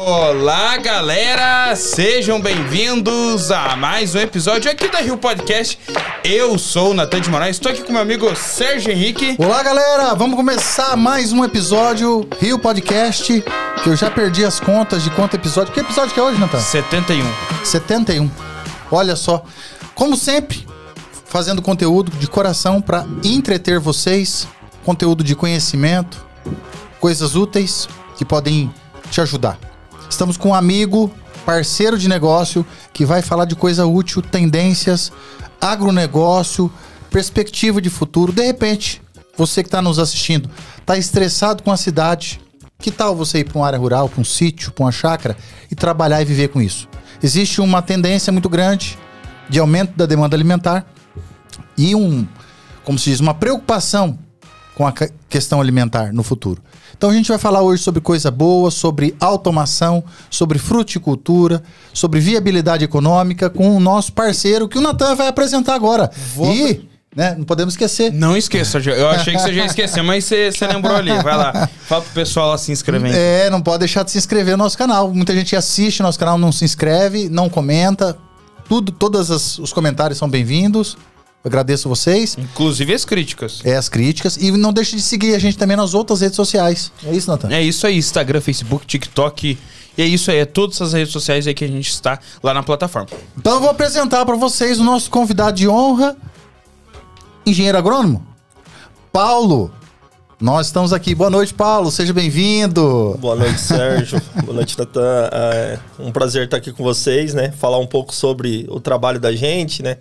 Olá, galera! Sejam bem-vindos a mais um episódio aqui da Rio Podcast. Eu sou o Natan de Moraes, estou aqui com meu amigo Sérgio Henrique. Olá, galera! Vamos começar mais um episódio Rio Podcast, que eu já perdi as contas de quanto episódio. Que episódio que é hoje, Natan? 71. Olha só, como sempre, fazendo conteúdo de coração para entreter vocês, conteúdo de conhecimento, coisas úteis que podem te ajudar. Estamos com um amigo, parceiro de negócio, que vai falar de coisa útil, tendências, agronegócio, perspectiva de futuro. De repente, você que está nos assistindo, está estressado com a cidade. Que tal você ir para uma área rural, para um sítio, para uma chácara e trabalhar e viver com isso? Existe uma tendência muito grande de aumento da demanda alimentar e como se diz, uma preocupação com a questão alimentar no futuro. Então a gente vai falar hoje sobre coisa boa, sobre automação, sobre fruticultura, sobre viabilidade econômica com o nosso parceiro que o Natan vai apresentar agora. Não podemos esquecer. Não esqueça, eu achei que você já ia esquecer, mas você lembrou ali. Vai lá, fala pro pessoal lá se inscrever. Não pode deixar de se inscrever no nosso canal. Muita gente assiste o nosso canal, não se inscreve, não comenta. Todos os comentários são bem-vindos. Eu agradeço vocês. Inclusive as críticas. As críticas. E não deixe de seguir a gente também nas outras redes sociais. É isso, Natan? É isso aí, Instagram, Facebook, TikTok. E é isso aí, é todas as redes sociais aí que a gente está lá na plataforma. Então eu vou apresentar para vocês o nosso convidado de honra, engenheiro agrônomo, Paulo. Nós estamos aqui. Boa noite, Paulo. Seja bem-vindo. Boa noite, Sérgio. Boa noite, Natan. É um prazer estar aqui com vocês, né? Falar um pouco sobre o trabalho da gente, né?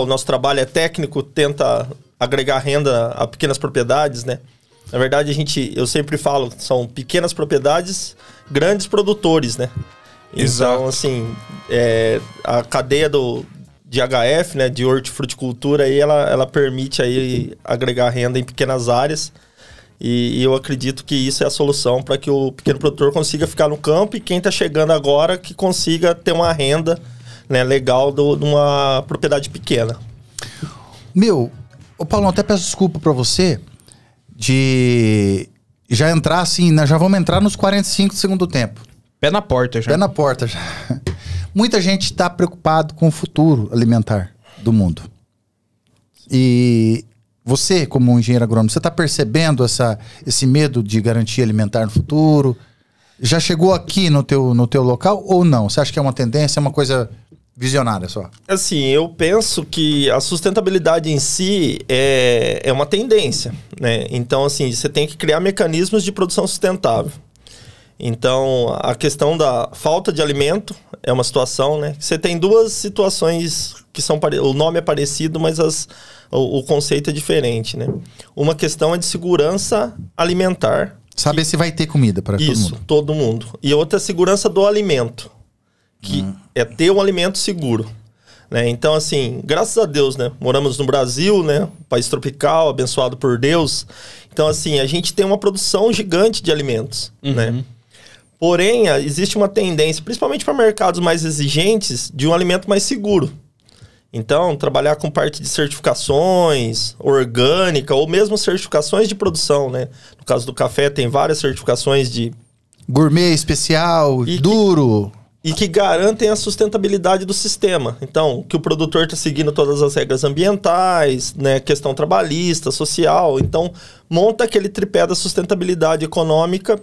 O nosso trabalho é técnico, tenta agregar renda a pequenas propriedades, né? Na verdade, eu sempre falo, são pequenas propriedades, grandes produtores, né? Exato. Então, assim, a cadeia de HF, né, de hortifruticultura, aí ela permite aí agregar renda em pequenas áreas. E eu acredito que isso é a solução para que o pequeno produtor consiga ficar no campo e quem está chegando agora que consiga ter uma renda, né, legal de uma propriedade pequena. Paulo, até peço desculpa para você de já entrar assim, já vamos entrar nos 45 do segundo tempo. Pé na porta já. Pé na porta já. Muita gente está preocupado com o futuro alimentar do mundo. E você, como um engenheiro agrônomo, você está percebendo esse medo de garantia alimentar no futuro? Já chegou aqui no teu local ou não? Você acha que é uma tendência, é uma coisa visionária só? Assim, eu penso que a sustentabilidade em si é uma tendência, né? Então, assim, você tem que criar mecanismos de produção sustentável. Então, a questão da falta de alimento é uma situação, né? Você tem duas situações que são... O nome é parecido, mas o conceito é diferente, né? Uma questão é de segurança alimentar. Saber se vai ter comida para todo mundo. Isso, todo mundo. E outra é segurança do alimento, que é ter um alimento seguro, né? Então, assim, graças a Deus, né? Moramos no Brasil, né? Um país tropical, abençoado por Deus. Então, assim, a gente tem uma produção gigante de alimentos, né? Porém, existe uma tendência, principalmente para mercados mais exigentes, de um alimento mais seguro. Então, trabalhar com parte de certificações, orgânica, ou mesmo certificações de produção, né? No caso do café, tem várias certificações de... Gourmet, especial, duro... E que garantem a sustentabilidade do sistema. Então, que o produtor está seguindo todas as regras ambientais, né? Questão trabalhista, social. Então, monta aquele tripé da sustentabilidade econômica,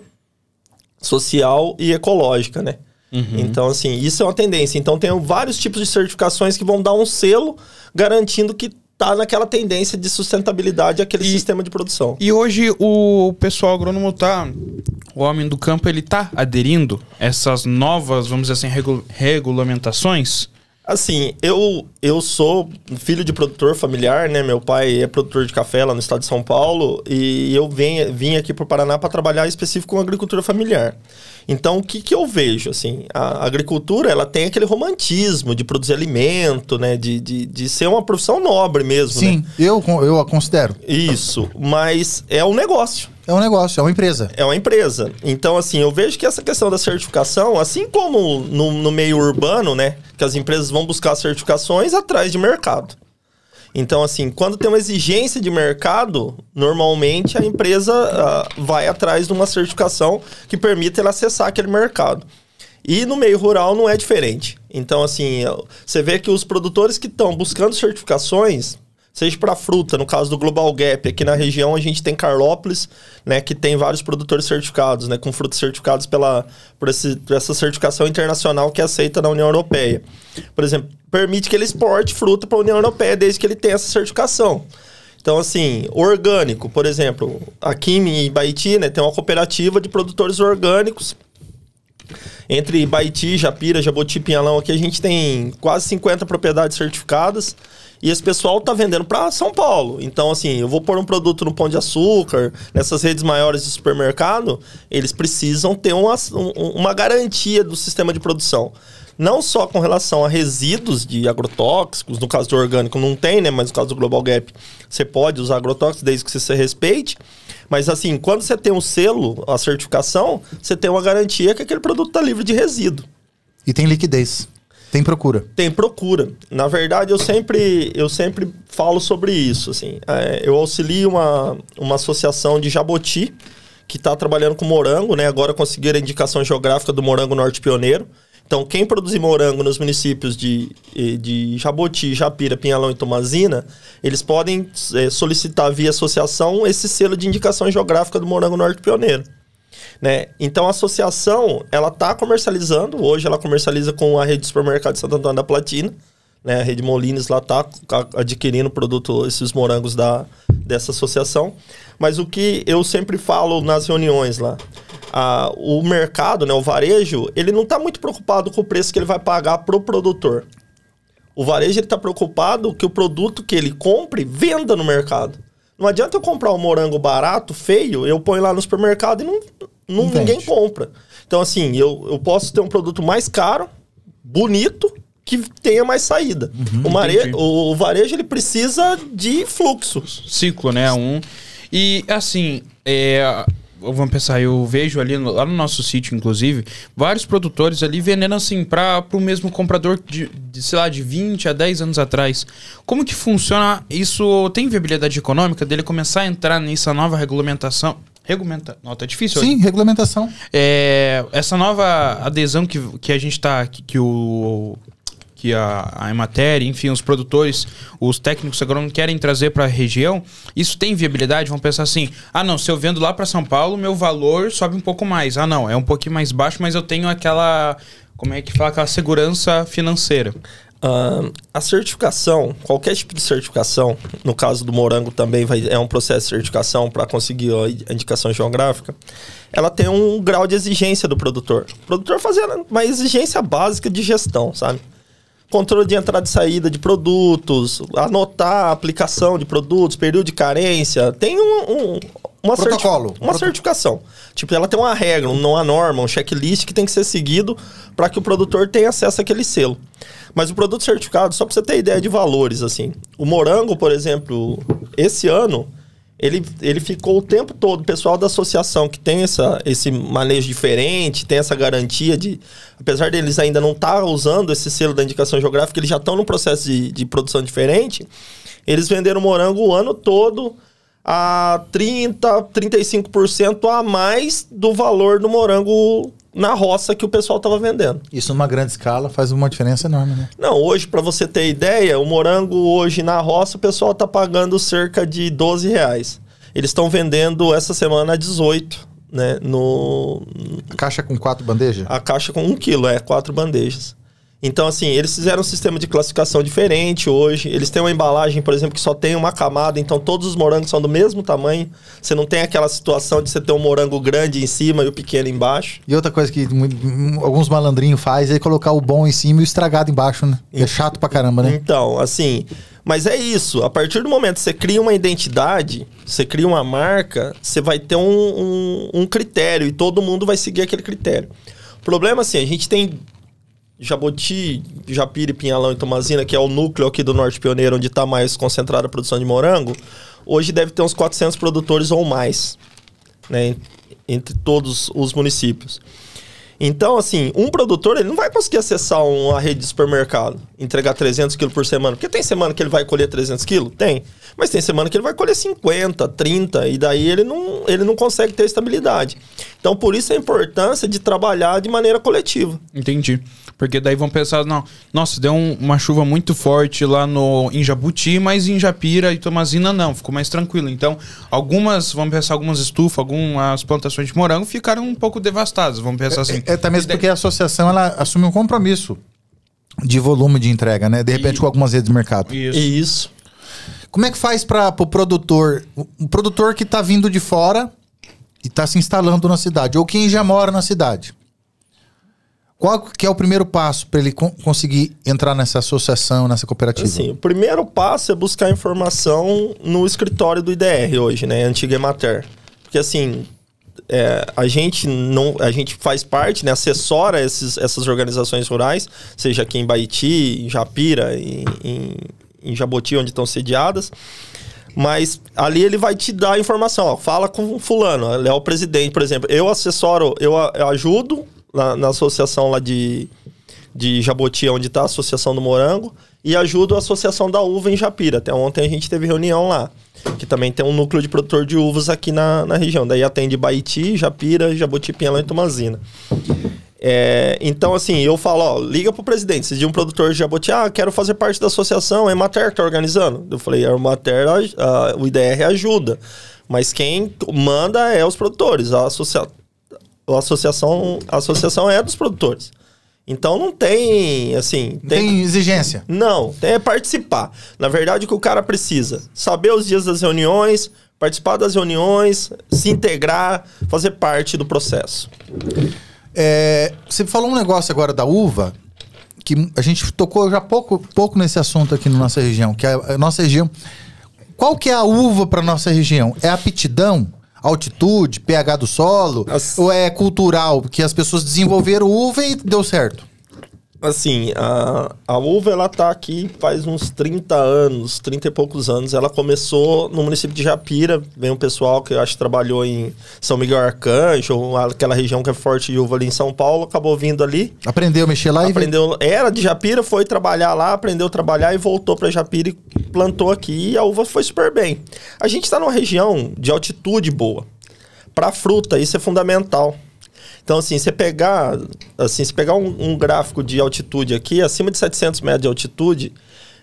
social e ecológica, né? Então, assim, isso é uma tendência. Então, tem vários tipos de certificações que vão dar um selo garantindo que tá naquela tendência de sustentabilidade aquele sistema de produção. E hoje o pessoal agrônomo o homem do campo, ele tá aderindo a essas novas, vamos dizer assim, regulamentações? Assim, eu sou filho de produtor familiar, né? Meu pai é produtor de café lá no estado de São Paulo e eu vim aqui para o Paraná para trabalhar específico com agricultura familiar. Então, o que eu vejo? Assim, a agricultura, ela tem aquele romantismo de produzir alimento, né? De ser uma profissão nobre mesmo, Sim, né? eu a considero. Isso, mas é um negócio. É um negócio, é uma empresa. É uma empresa. Então, assim, eu vejo que essa questão da certificação, assim como no meio urbano, né? Que as empresas vão buscar certificações atrás de mercado. Então, assim, quando tem uma exigência de mercado, normalmente a empresa vai atrás de uma certificação que permita ela acessar aquele mercado. E no meio rural não é diferente. Então, assim, você vê que os produtores que estão buscando certificações, seja para fruta, no caso do Global Gap, aqui na região a gente tem Carlópolis, né, que tem vários produtores certificados, né, com frutas certificados por essa certificação internacional que é aceita na União Europeia. Por exemplo, permite que ele exporte fruta para a União Europeia desde que ele tenha essa certificação. Então, assim, orgânico, por exemplo, aqui em Ibaiti, né, tem uma cooperativa de produtores orgânicos. Entre Ibaiti, Japira, Jaboti e Pinhalão, aqui a gente tem quase 50 propriedades certificadas. E esse pessoal tá vendendo para São Paulo. Então, assim, eu vou pôr um produto no Pão de Açúcar, nessas redes maiores de supermercado, eles precisam ter uma garantia do sistema de produção. Não só com relação a resíduos de agrotóxicos, no caso do orgânico não tem, né? Mas no caso do Global Gap, você pode usar agrotóxicos desde que você respeite. Mas, assim, quando você tem um selo, a certificação, você tem uma garantia que aquele produto tá livre de resíduo. E tem liquidez. Tem procura. Tem procura. Na verdade, eu sempre falo sobre isso. Assim. Eu auxilio uma associação de Jaboti que está trabalhando com morango, né? Agora conseguiram a indicação geográfica do morango norte pioneiro. Então, quem produzir morango nos municípios de Jaboti, Japira, Pinhalão e Tomazina, eles podem solicitar via associação esse selo de indicação geográfica do morango norte pioneiro. Né? Então a associação ela está comercializando, hoje ela comercializa com a rede de supermercado de Santo Antônio da Platina, né? A rede Molines lá está adquirindo esses morangos dessa associação. Mas o que eu sempre falo nas reuniões lá, o mercado, né, o varejo, ele não está muito preocupado com o preço que ele vai pagar para o produtor. O varejo está preocupado que o produto que ele compre venda no mercado. Não adianta eu comprar um morango barato, feio, eu ponho lá no supermercado e ninguém compra. Então, assim, eu posso ter um produto mais caro, bonito, que tenha mais saída. O varejo, ele precisa de fluxo. Ciclo, né? E, assim, vamos pensar, eu vejo ali, lá no nosso sítio, inclusive, vários produtores ali vendendo, assim, para o mesmo comprador sei lá, de 20 a 10 anos atrás. Como que funciona isso? Tem viabilidade econômica dele começar a entrar nessa nova regulamentação? Não, tá difícil. Sim, regulamentação. Essa nova adesão que a gente tá... Que a Emater, enfim, os produtores, os técnicos agrônomos querem trazer para a região, isso tem viabilidade? Vão pensar assim, não, se eu vendo lá para São Paulo, meu valor sobe um pouco mais. Não, é um pouquinho mais baixo, mas eu tenho aquela, como é que fala, aquela segurança financeira. A certificação, qualquer tipo de certificação, no caso do morango também é um processo de certificação para conseguir a indicação geográfica, ela tem um grau de exigência do produtor. O produtor fazendo uma exigência básica de gestão, sabe? Controle de entrada e saída de produtos, anotar a aplicação de produtos, período de carência. Tem uma certificação. Tipo, ela tem uma regra, uma norma, um checklist que tem que ser seguido para que o produtor tenha acesso àquele selo. Mas o produto certificado, só para você ter ideia de valores, assim. O morango, por exemplo, esse ano, ele ficou o tempo todo, o pessoal da associação que tem esse manejo diferente, tem essa garantia de... Apesar deles ainda não estar usando esse selo da indicação geográfica, eles já estão num processo de produção diferente, eles venderam morango o ano todo a 35% a mais do valor do morango na roça que o pessoal estava vendendo. Isso numa grande escala faz uma diferença enorme, né? Não, hoje, para você ter ideia, o morango hoje na roça o pessoal está pagando cerca de R$12. Eles estão vendendo essa semana a 18, né? A caixa com 4 bandejas? A caixa com 1 quilo, 4 bandejas. Então, assim, eles fizeram um sistema de classificação diferente hoje. Eles têm uma embalagem, por exemplo, que só tem uma camada. Então, todos os morangos são do mesmo tamanho. Você não tem aquela situação de você ter um morango grande em cima e o pequeno embaixo. E outra coisa que alguns malandrinhos fazem é colocar o bom em cima e o estragado embaixo, né? É chato pra caramba, né? Então, assim... Mas é isso. A partir do momento que você cria uma identidade, você cria uma marca, você vai ter um critério e todo mundo vai seguir aquele critério. O problema, assim, a gente tem... Jaboti, Japira, Pinhalão e Tomazina, que é o núcleo aqui do Norte Pioneiro, onde está mais concentrada a produção de morango, hoje deve ter uns 400 produtores ou mais, né, entre todos os municípios. Então, assim, um produtor, ele não vai conseguir acessar uma rede de supermercado, entregar 300 quilos por semana. Porque tem semana que ele vai colher 300 quilos? Tem. Mas tem semana que ele vai colher 50, 30, e daí ele não consegue ter estabilidade. Então, por isso a importância de trabalhar de maneira coletiva. Entendi. Porque daí vão pensar, não, nossa, deu uma chuva muito forte lá em Jabuti, mas em Japira e Tomazina não, ficou mais tranquilo. Então, vamos pensar, algumas estufas, algumas plantações de morango ficaram um pouco devastadas, vamos pensar assim. Até mesmo porque a associação, ela assume um compromisso de volume de entrega, né? De repente com algumas redes de mercado. Isso. Como é que faz para o produtor que está vindo de fora e está se instalando na cidade, ou quem já mora na cidade? Qual que é o primeiro passo para ele conseguir entrar nessa associação, nessa cooperativa? Assim, o primeiro passo é buscar informação no escritório do IDR hoje, né? Antiga Emater. Porque assim, a gente faz parte, né? Assessora essas organizações rurais, seja aqui em Baiti, em Japira, em Jaboti, onde estão sediadas. Mas ali ele vai te dar informação, ó, fala com fulano, ele é o presidente, por exemplo. Eu assessoro, eu ajudo na associação lá de Jaboti, onde está a Associação do Morango, e ajudo a Associação da Uva em Japira. Até ontem a gente teve reunião lá, que também tem um núcleo de produtor de uvas aqui na região. Daí atende Baiti, Japira, Jaboti, Pinhalão e Tomazina. Então, assim, eu falo, ó, liga pro presidente, se de um produtor de Jaboti, quero fazer parte da associação, a Emater tá organizando. Eu falei, a Emater, o IDR ajuda, mas quem manda é os produtores, a associação é dos produtores. Então não tem, assim... Tem exigência? Não, é participar. Na verdade, o que o cara precisa, saber os dias das reuniões, participar das reuniões, se integrar, fazer parte do processo. Você falou um negócio agora da uva, que a gente tocou já pouco nesse assunto aqui na nossa região, que a nossa região... Qual que é a uva para nossa região? É aptidão? Altitude, pH do solo, ou é cultural, porque as pessoas desenvolveram uva e deu certo? Assim, a uva, ela tá aqui faz uns 30 anos, 30 e poucos anos. Ela começou no município de Japira, vem um pessoal que eu acho que trabalhou em São Miguel Arcanjo, aquela região que é forte de uva ali em São Paulo, acabou vindo ali. Aprendeu a mexer lá Era de Japira, foi trabalhar lá, aprendeu a trabalhar e voltou para Japira e plantou aqui, e a uva foi super bem. A gente tá numa região de altitude boa. Para fruta, isso é fundamental. Então, assim, você pegar um gráfico de altitude aqui, acima de 700 metros de altitude,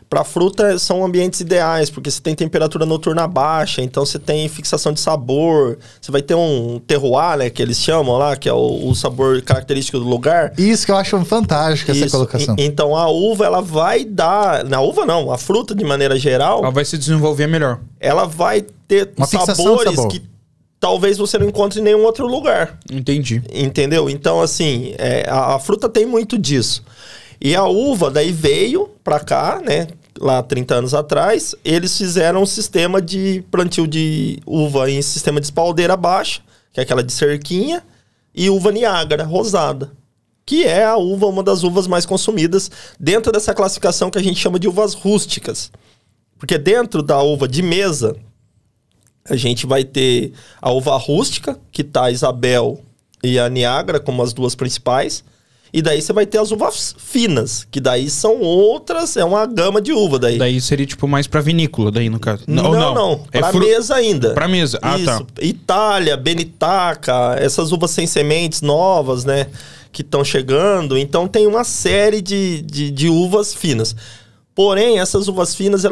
para fruta são ambientes ideais, porque você tem temperatura noturna baixa, então você tem fixação de sabor, você vai ter um terroir, né, que eles chamam lá, que é o sabor característico do lugar. Isso que eu acho fantástico, essa colocação. Então, a uva, ela vai dar... Na uva, não, a fruta, de maneira geral... Ela vai se desenvolver melhor. Ela vai ter sabores que talvez você não encontre em nenhum outro lugar. Entendi. Entendeu? Então, assim, a fruta tem muito disso. E a uva, daí veio pra cá, né? Lá 30 anos atrás, eles fizeram um sistema de plantio de uva em sistema de espaldeira baixa, que é aquela de cerquinha, e uva Niágara, rosada, que é a uva, uma das uvas mais consumidas dentro dessa classificação que a gente chama de uvas rústicas. Porque dentro da uva de mesa, a gente vai ter a uva rústica, que tá a Isabel e a Niágara como as duas principais. E daí você vai ter as uvas finas, que daí são outras, é uma gama de uva daí. Daí seria tipo mais pra vinícola, daí no caso? Não. Pra mesa ainda. Pra mesa, isso. Tá. Itália, Benitaca, essas uvas sem sementes novas, né, que estão chegando. Então tem uma série de uvas finas. Porém, essas uvas finas,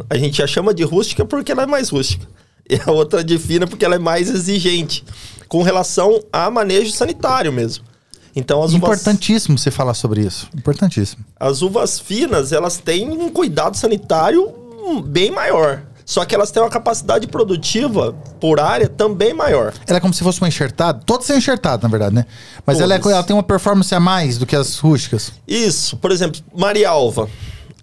a gente já chama de rústica porque ela é mais rústica. E a outra de fina porque ela é mais exigente com relação a manejo sanitário mesmo. Então, importantíssimo você falar sobre isso. Importantíssimo. As uvas finas, elas têm um cuidado sanitário bem maior. Só que elas têm uma capacidade produtiva por área também maior. Ela é como se fosse uma enxertada? Todas são enxertadas, na verdade, né? Mas ela tem uma performance a mais do que as rústicas. Isso. Por exemplo, Marialva,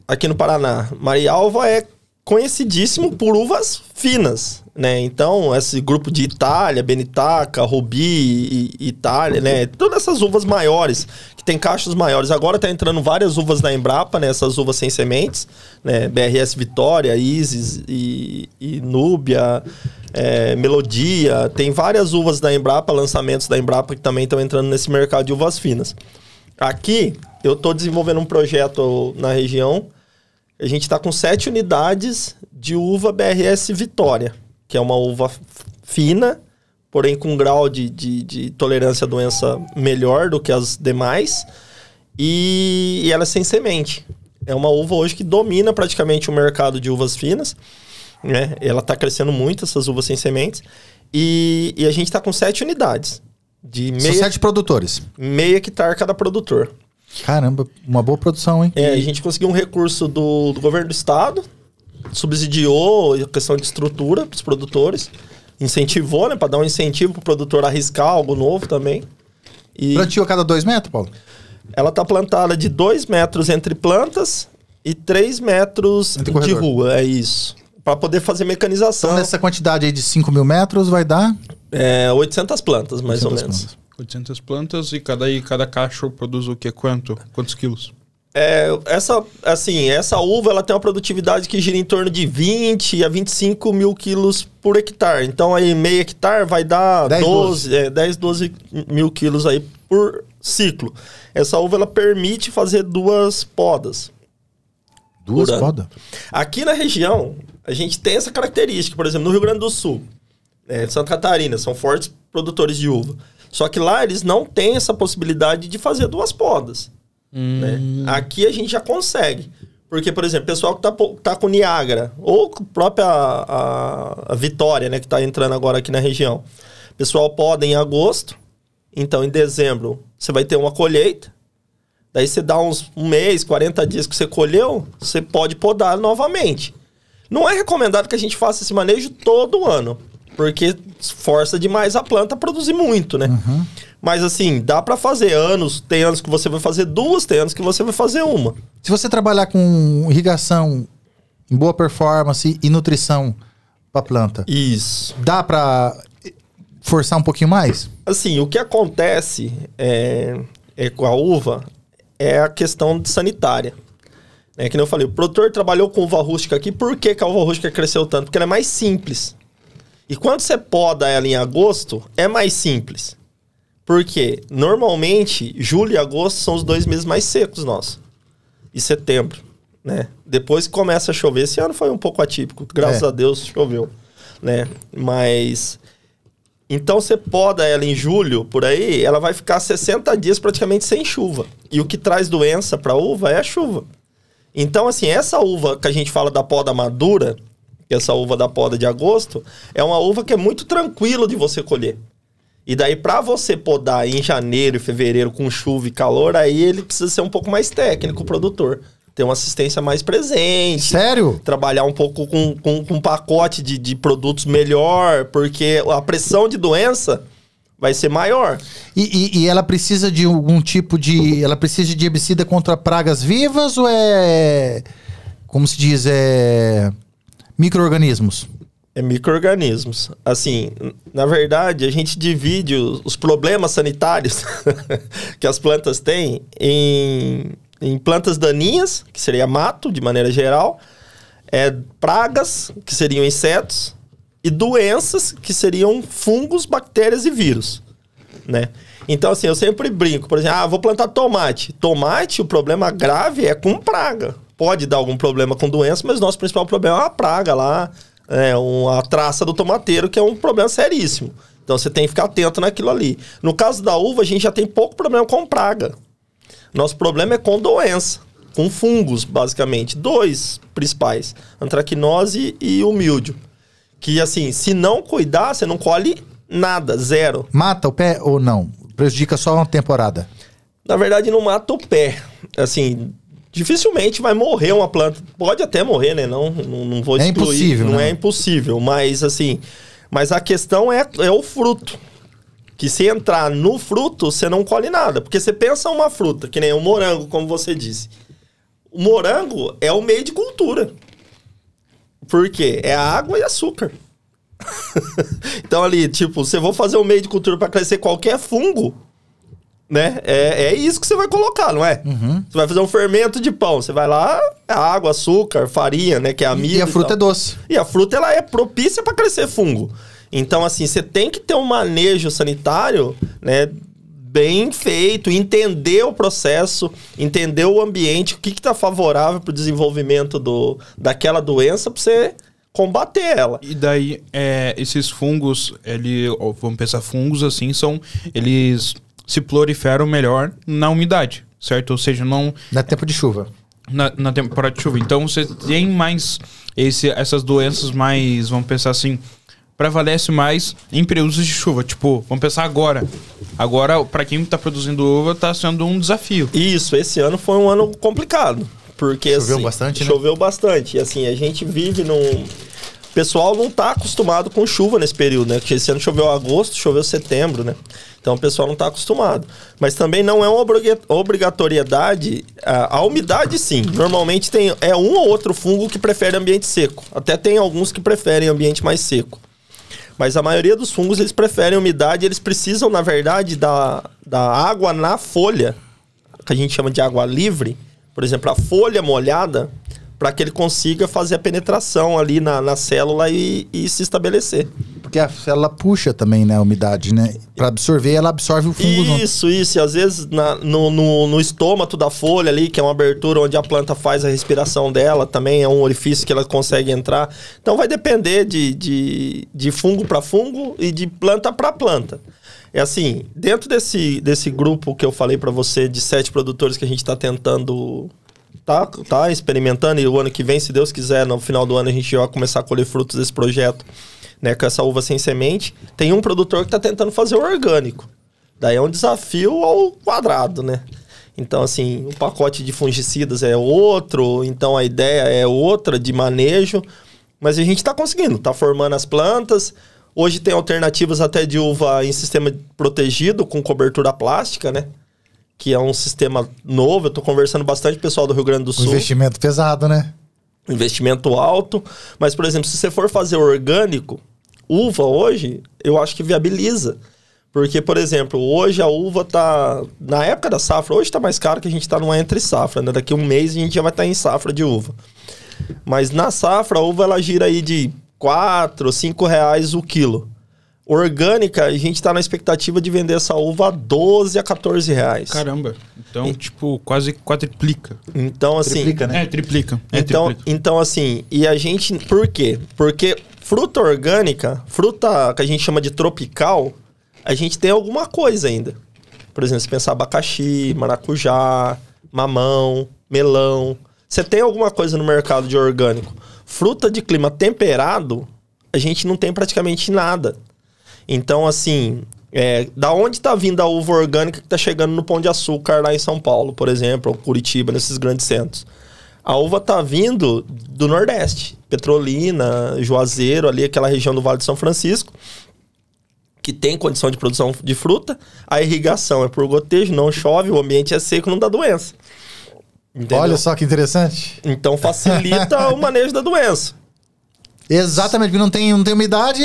aqui no Paraná. Marialva é conhecidíssimo por uvas finas, né? Então, esse grupo de Itália, Benitaca, Rubi, Itália, né? Todas essas uvas maiores, que tem cachos maiores. Agora tá entrando várias uvas da Embrapa, né? Essas uvas sem sementes, né? BRS Vitória, Isis e Núbia, Melodia. Tem várias uvas da Embrapa, lançamentos da Embrapa que também estão entrando nesse mercado de uvas finas. Aqui, eu tô desenvolvendo um projeto na região. A gente está com 7 unidades de uva BRS Vitória, que é uma uva fina, porém com grau de tolerância à doença melhor do que as demais, e ela é sem semente. É uma uva hoje que domina praticamente o mercado de uvas finas, né? Ela está crescendo muito, essas uvas sem sementes, e a gente está com 7 unidades. São 7 produtores. Meio hectare cada produtor. Caramba, uma boa produção, hein? A gente conseguiu um recurso do governo do estado, subsidiou a questão de estrutura para os produtores, incentivou, né? Para dar um incentivo para o produtor arriscar algo novo também. Plantio a cada 2 metros, Paulo? Ela está plantada de 2 metros entre plantas e 3 metros de rua, é isso. Para poder fazer mecanização. Então, nessa quantidade aí de 5 mil metros vai dar? 800 plantas, mais 800 ou menos. Plantas. 800 plantas e cada cacho produz o quê? Quantos quilos? Essa uva ela tem uma produtividade que gira em torno de 20 a 25 mil quilos por hectare. Então, aí meio hectare vai dar 12 mil quilos aí por ciclo. Essa uva ela permite fazer 2 podas. 2 podas? Aqui na região, a gente tem essa característica. Por exemplo, no Rio Grande do Sul, Santa Catarina, são fortes produtores de uva. Só que lá eles não têm essa possibilidade de fazer 2 podas. Né? Aqui a gente já consegue. Porque, por exemplo, o pessoal que tá com Niágara, ou a própria a Vitória, né, que está entrando agora aqui na região. O pessoal poda em agosto. Então, em dezembro, você vai ter uma colheita. Daí você dá um mês, 40 dias que você colheu, você pode podar novamente. Não é recomendado que a gente faça esse manejo todo ano. Porque força demais a planta a produzir muito, né? Uhum. Mas assim, dá para fazer anos. Tem anos que você vai fazer 2, tem anos que você vai fazer 1. Se você trabalhar com irrigação em boa performance e nutrição para planta, isso. Dá para forçar um pouquinho mais? Assim, o que acontece com a uva é a questão sanitária. Que nem eu falei, o produtor trabalhou com uva rústica aqui. Por que a uva rústica cresceu tanto? Porque ela é mais simples. E quando você poda ela em agosto, é mais simples. Porque, normalmente, julho e agosto são os 2 meses mais secos nossos. E setembro, né? Depois que começa a chover. Esse ano foi um pouco atípico. Graças a Deus choveu, né? Mas... Então, você poda ela em julho, por aí, ela vai ficar 60 dias praticamente sem chuva. E o que traz doença para a uva é a chuva. Então, assim, essa uva que a gente fala da poda madura... Essa uva da poda de agosto é uma uva que é muito tranquilo de você colher. E daí, para você podar em janeiro e fevereiro com chuva e calor, aí ele precisa ser um pouco mais técnico, o produtor. Ter uma assistência mais presente. Sério? Trabalhar um pouco com um pacote de produtos melhor, porque a pressão de doença vai ser maior. E ela precisa de algum tipo de... Ela precisa de herbicida contra pragas vivas ou como se diz, micro-organismos? É micro-organismos. Assim, na verdade, a gente divide os problemas sanitários que as plantas têm em plantas daninhas, que seria mato, de maneira geral, pragas, que seriam insetos, e doenças, que seriam fungos, bactérias e vírus, né? Então, assim, eu sempre brinco. Por exemplo, vou plantar tomate. Tomate, o problema grave é com praga. Pode dar algum problema com doença, mas nosso principal problema é a praga lá, a traça do tomateiro, que é um problema seríssimo. Então você tem que ficar atento naquilo ali. No caso da uva, a gente já tem pouco problema com praga. Nosso problema é com doença, com fungos, basicamente. 2 principais, antracnose e o míldio. Que assim, se não cuidar, você não colhe nada, 0. Mata o pé ou não? Prejudica só uma temporada? Na verdade, não mata o pé. Assim... Dificilmente vai morrer uma planta. Pode até morrer, né? Não vou excluir. É impossível, não né? É impossível, mas assim... Mas a questão é o fruto. Que se entrar no fruto, você não colhe nada. Porque você pensa uma fruta, que nem o morango, como você disse. O morango é o meio de cultura. Por quê? É água e açúcar. Então ali, tipo, se eu vou fazer um meio de cultura para crescer qualquer fungo, né? É isso que você vai colocar, não é? Você vai fazer um fermento de pão, você vai lá, água, açúcar, farinha, né? Que é amido. E a fruta é doce. E a fruta, ela é propícia para crescer fungo. Então, assim, você tem que ter um manejo sanitário, né? Bem feito, entender o processo, entender o ambiente, o que está favorável para o desenvolvimento daquela doença para você combater ela. E daí, esses fungos, vamos pensar, fungos assim, eles se proliferam melhor na umidade, certo? Ou seja, não... Na tempo de chuva. Na temporada de chuva. Então, você tem mais essas doenças mais, vamos pensar assim, prevalece mais em períodos de chuva. Tipo, vamos pensar agora. Agora, para quem tá produzindo uva, tá sendo um desafio. Isso, esse ano foi um ano complicado. Porque, choveu assim, bastante, né? Choveu bastante. E, assim, a gente vive num... O pessoal não tá acostumado com chuva nesse período, né? Porque esse ano choveu agosto, choveu setembro, né? Então, o pessoal não tá acostumado. Mas também não é uma obrigatoriedade. A umidade, sim. Normalmente é um ou outro fungo que prefere ambiente seco. Até tem alguns que preferem ambiente mais seco. Mas a maioria dos fungos, eles preferem umidade. Eles precisam, na verdade, da água na folha, que a gente chama de água livre. Por exemplo, a folha molhada, para que ele consiga fazer a penetração ali na célula e se estabelecer. Porque a célula puxa também, né, a umidade, né? Para absorver, ela absorve o fungo. Isso. E às vezes no estômago da folha ali, que é uma abertura onde a planta faz a respiração dela, também é um orifício que ela consegue entrar. Então vai depender de fungo para fungo e de planta para planta. É assim, dentro desse grupo que eu falei para você, de 7 produtores que a gente está tentando... Tá experimentando, e o ano que vem, se Deus quiser, no final do ano a gente vai começar a colher frutos desse projeto, né, com essa uva sem semente. Tem um produtor que está tentando fazer o orgânico. Daí é um desafio ao quadrado, né? Então, assim, o pacote de fungicidas é outro, então a ideia é outra de manejo, mas a gente está conseguindo, está formando as plantas. Hoje tem alternativas até de uva em sistema protegido, com cobertura plástica, né? Que é um sistema novo. Eu tô conversando bastante com o pessoal do Rio Grande do Sul. Investimento pesado, né? Investimento alto. Mas, por exemplo, se você for fazer orgânico, uva hoje, eu acho que viabiliza. Porque, por exemplo, hoje a uva tá... Na época da safra, hoje tá mais caro que a gente tá numa entre safra, né? Daqui a um mês a gente já vai estar em safra de uva. Mas na safra, a uva ela gira aí de 4, 5 reais o quilo. Orgânica, a gente tá na expectativa de vender essa uva a 12 a 14 reais. Caramba. Então, tipo, quase quadriplica. Então, assim... Triplica, né? Triplica. Então, assim, e a gente... Por quê? Porque fruta orgânica, fruta que a gente chama de tropical, a gente tem alguma coisa ainda. Por exemplo, se pensar abacaxi, maracujá, mamão, melão. Você tem alguma coisa no mercado de orgânico. Fruta de clima temperado, a gente não tem praticamente nada. Então, assim, da onde está vindo a uva orgânica que está chegando no Pão de Açúcar lá em São Paulo, por exemplo, ou Curitiba, nesses grandes centros? A uva está vindo do Nordeste, Petrolina, Juazeiro, ali aquela região do Vale de São Francisco, que tem condição de produção de fruta. A irrigação é por gotejo, não chove, o ambiente é seco, não dá doença. Entendeu? Olha só que interessante. Então facilita o manejo da doença. Exatamente, porque não tem umidade.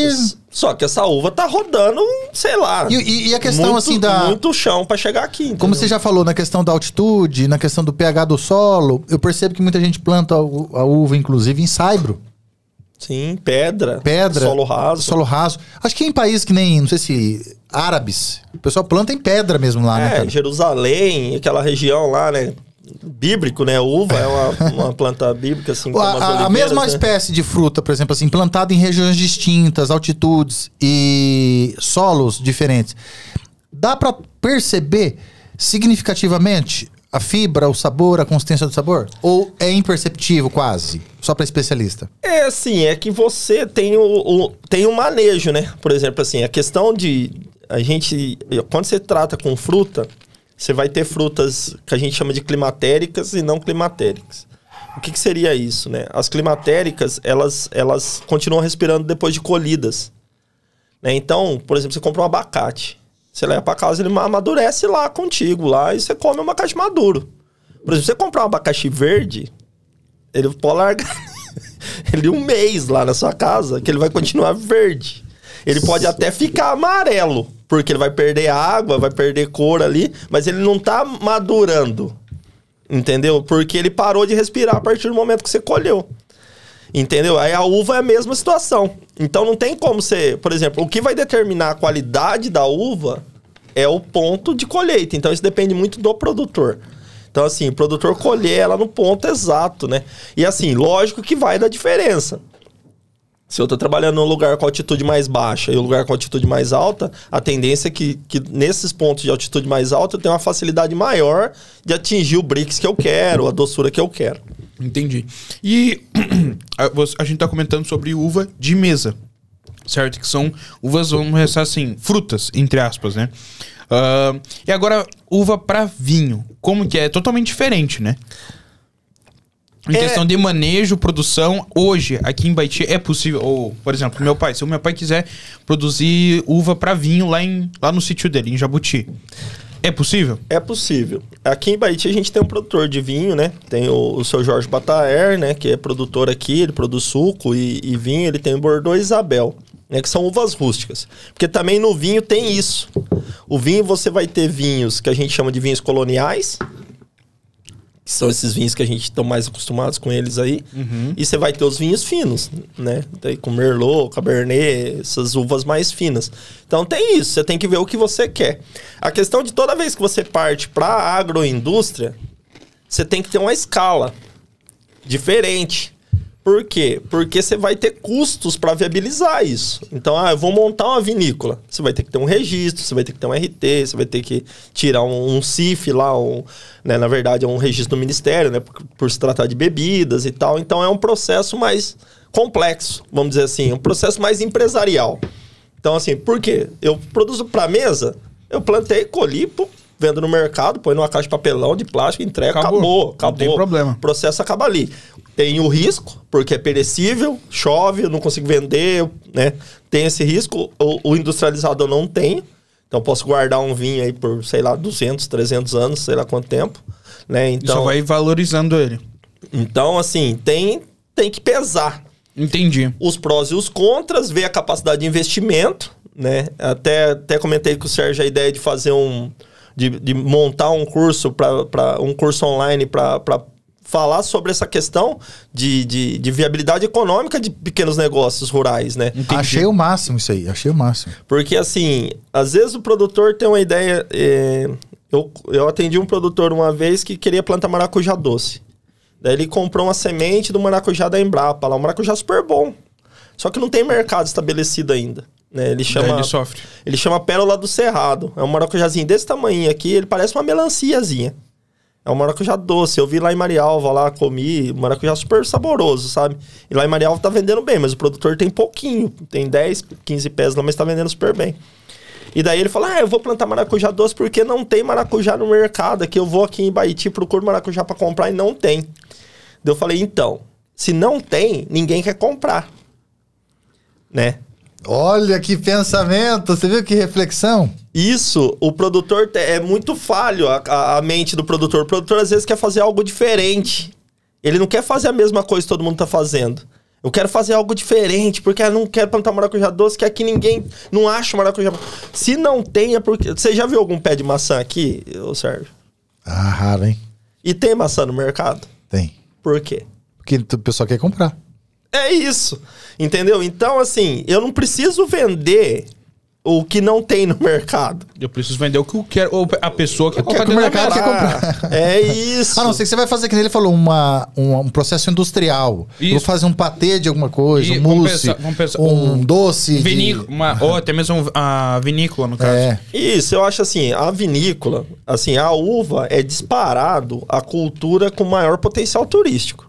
Só que essa uva tá rodando, sei lá. E a questão assim da... Muito chão para chegar aqui, entendeu? Como você já falou, na questão da altitude, na questão do pH do solo, eu percebo que muita gente planta a uva, inclusive, em saibro. Sim, pedra. Solo raso. Acho que em países que nem, não sei se... árabes, o pessoal planta em pedra mesmo lá, né, cara? Jerusalém, aquela região lá, né? Bíblico, né? Uva é uma planta bíblica, assim, como a mesma espécie de fruta, por exemplo, assim, plantada em regiões distintas, altitudes e solos diferentes. Dá para perceber significativamente a fibra, o sabor, a consistência do sabor? Ou é imperceptível quase? Só para especialista? É assim, é que você tem o manejo, né? Por exemplo, assim, a questão de... Quando você trata com fruta... Você vai ter frutas que a gente chama de climatéricas e não climatéricas. O que seria isso, né? As climatéricas, elas continuam respirando depois de colhidas. Né? Então, por exemplo, você compra um abacate. Você leva para casa, ele amadurece lá contigo, lá, e você come um abacate maduro. Por exemplo, você comprar um abacaxi verde, ele pode largar... ele um mês lá na sua casa, que ele vai continuar verde. Ele pode até ficar amarelo, porque ele vai perder água, vai perder cor ali, mas ele não tá madurando, entendeu? Porque ele parou de respirar a partir do momento que você colheu, entendeu? Aí a uva é a mesma situação. Então não tem como você... Por exemplo, o que vai determinar a qualidade da uva é o ponto de colheita. Então isso depende muito do produtor. Então assim, o produtor colher ela no ponto exato, né? E assim, lógico que vai dar diferença. Se eu estou trabalhando num lugar com altitude mais baixa e um lugar com altitude mais alta, a tendência é que nesses pontos de altitude mais alta eu tenho uma facilidade maior de atingir o Brix que eu quero, a doçura que eu quero. Entendi. E a gente está comentando sobre uva de mesa, certo? Que são uvas, vamos pensar assim, frutas, entre aspas, né? E agora, uva para vinho. Como que é? É totalmente diferente, né? Em questão de manejo, produção, hoje, aqui em Baiti, é possível... Ou, por exemplo, se o meu pai quiser produzir uva para vinho lá no sítio dele, em Jabuti, é possível? É possível. Aqui em Baiti a gente tem um produtor de vinho, né? Tem o seu Jorge Bataer, né? Que é produtor aqui, ele produz suco e vinho. Ele tem o Bordeaux e Isabel, né? Que são uvas rústicas. Porque também no vinho tem isso. O vinho, você vai ter vinhos que a gente chama de vinhos coloniais, que são esses vinhos que a gente está mais acostumados com eles aí. Uhum. E você vai ter os vinhos finos, né? Daí com Merlot, Cabernet, essas uvas mais finas. Então tem isso, você tem que ver o que você quer. A questão de toda vez que você parte para a agroindústria, você tem que ter uma escala diferente. Por quê? Porque você vai ter custos para viabilizar isso. Então, eu vou montar uma vinícola. Você vai ter que ter um registro, você vai ter que ter um RT, você vai ter que tirar um CIF lá, né, na verdade é um registro do Ministério, né, por se tratar de bebidas e tal. Então, é um processo mais complexo, vamos dizer assim, um processo mais empresarial. Então, assim, por quê? Eu produzo para mesa, eu plantei, colhi, vendo no mercado, põe numa caixa de papelão, de plástico, entrega, acabou. Não tem problema. O processo acaba ali. Tem o risco, porque é perecível, chove, eu não consigo vender, né? Tem esse risco, o industrializador não tem. Então, posso guardar um vinho aí por, sei lá, 200, 300 anos, sei lá quanto tempo, né? Então, só vai valorizando ele. Então, assim, tem que pesar. Entendi. Os prós e os contras, ver a capacidade de investimento, né? Até comentei com o Sérgio a ideia de fazer de montar um curso, um curso online para falar sobre essa questão de viabilidade econômica de pequenos negócios rurais, né? Entendi. Achei o máximo isso aí, achei o máximo. Porque, assim, às vezes o produtor tem uma ideia... Eu atendi um produtor uma vez que queria plantar maracujá doce. Daí ele comprou uma semente do maracujá da Embrapa, lá, um maracujá super bom. Só que não tem mercado estabelecido ainda. Né? Ele sofre. Ele chama Pérola do Cerrado. É um maracujazinho desse tamanho aqui, ele parece uma melanciazinha. É um maracujá doce. Eu vi lá em Marialva, lá comi, maracujá super saboroso, sabe? E lá em Marialva tá vendendo bem, mas o produtor tem pouquinho. Tem 10, 15 pés lá, mas tá vendendo super bem. E daí ele falou, eu vou plantar maracujá doce porque não tem maracujá no mercado. Aqui eu vou aqui em Baiti, procuro maracujá pra comprar e não tem. Daí eu falei, então, se não tem, ninguém quer comprar. Né? Olha que pensamento, você viu que reflexão? Isso, o produtor é muito falho, a mente do produtor. O produtor às vezes quer fazer algo diferente. Ele não quer fazer a mesma coisa que todo mundo tá fazendo. Eu quero fazer algo diferente, porque eu não quero plantar maracujá doce, que aqui ninguém não acha maracujá. Se não tem, é porque... Você já viu algum pé de maçã aqui, ô Sérgio? Ah, raro, hein? E tem maçã no mercado? Tem. Por quê? Porque o pessoal quer comprar. É isso, entendeu? Então, assim, eu não preciso vender o que não tem no mercado. Eu preciso vender o que eu quero, ou a pessoa que o mercado quer comprar. É isso. A não ser que você vai fazer, que nem ele falou, um processo industrial. Isso. Vou fazer um patê de alguma coisa, um mousse, um doce. Ou até mesmo a vinícola, no caso. Isso, eu acho assim, a vinícola, assim, a uva é disparado a cultura com maior potencial turístico.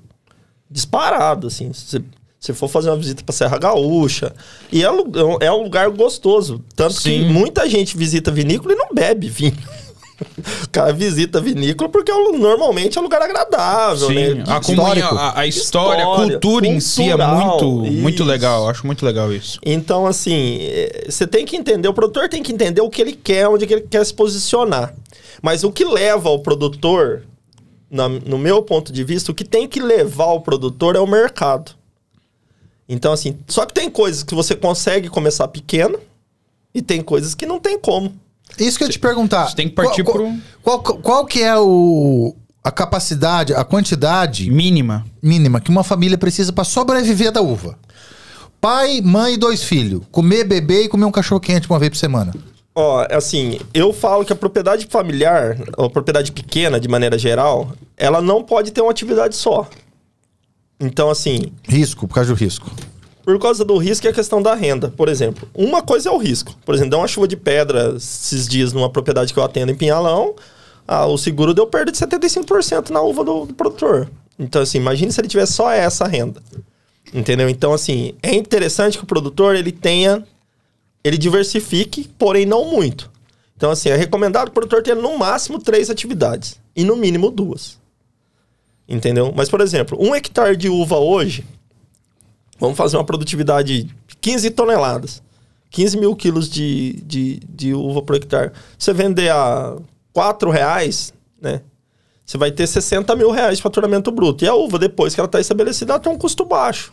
Disparado, assim. Se você for fazer uma visita pra Serra Gaúcha. E é um lugar gostoso. Tanto que muita gente visita vinícola e não bebe vinho. O cara visita a vinícola porque normalmente é um lugar agradável, né? A história, a cultura em si é muito legal. Eu acho muito legal isso. Então, assim, você tem que entender, o produtor tem que entender o que ele quer, onde ele quer se posicionar. Mas o que leva o produtor... No meu ponto de vista, o que tem que levar o produtor é o mercado. Então, assim, só que tem coisas que você consegue começar pequeno e tem coisas que não tem como. Isso que eu ia te perguntar. Você tem que partir qual que é a capacidade, a quantidade mínima que uma família precisa para sobreviver da uva? Pai, mãe e 2 filhos. Comer, beber e comer um cachorro quente uma vez por semana. Ó, assim, eu falo que a propriedade familiar, ou propriedade pequena, de maneira geral, ela não pode ter uma atividade só. Então, assim... Risco, por causa do risco. Por causa do risco é a questão da renda. Por exemplo, uma coisa é o risco. Por exemplo, deu uma chuva de pedra esses dias numa propriedade que eu atendo em Pinhalão, o seguro deu perda de 75% na uva do produtor. Então, assim, imagine se ele tivesse só essa renda. Entendeu? Então, assim, é interessante que o produtor, ele diversifique, porém não muito. Então, assim, é recomendado que o produtor tenha no máximo 3 atividades e no mínimo 2. Entendeu? Mas, por exemplo, 1 hectare de uva hoje, vamos fazer uma produtividade de 15 toneladas. 15 mil quilos de uva por hectare. Você vender a R$4, né? Você vai ter 60 mil reais de faturamento bruto. E a uva, depois que ela está estabelecida, ela tem um custo baixo.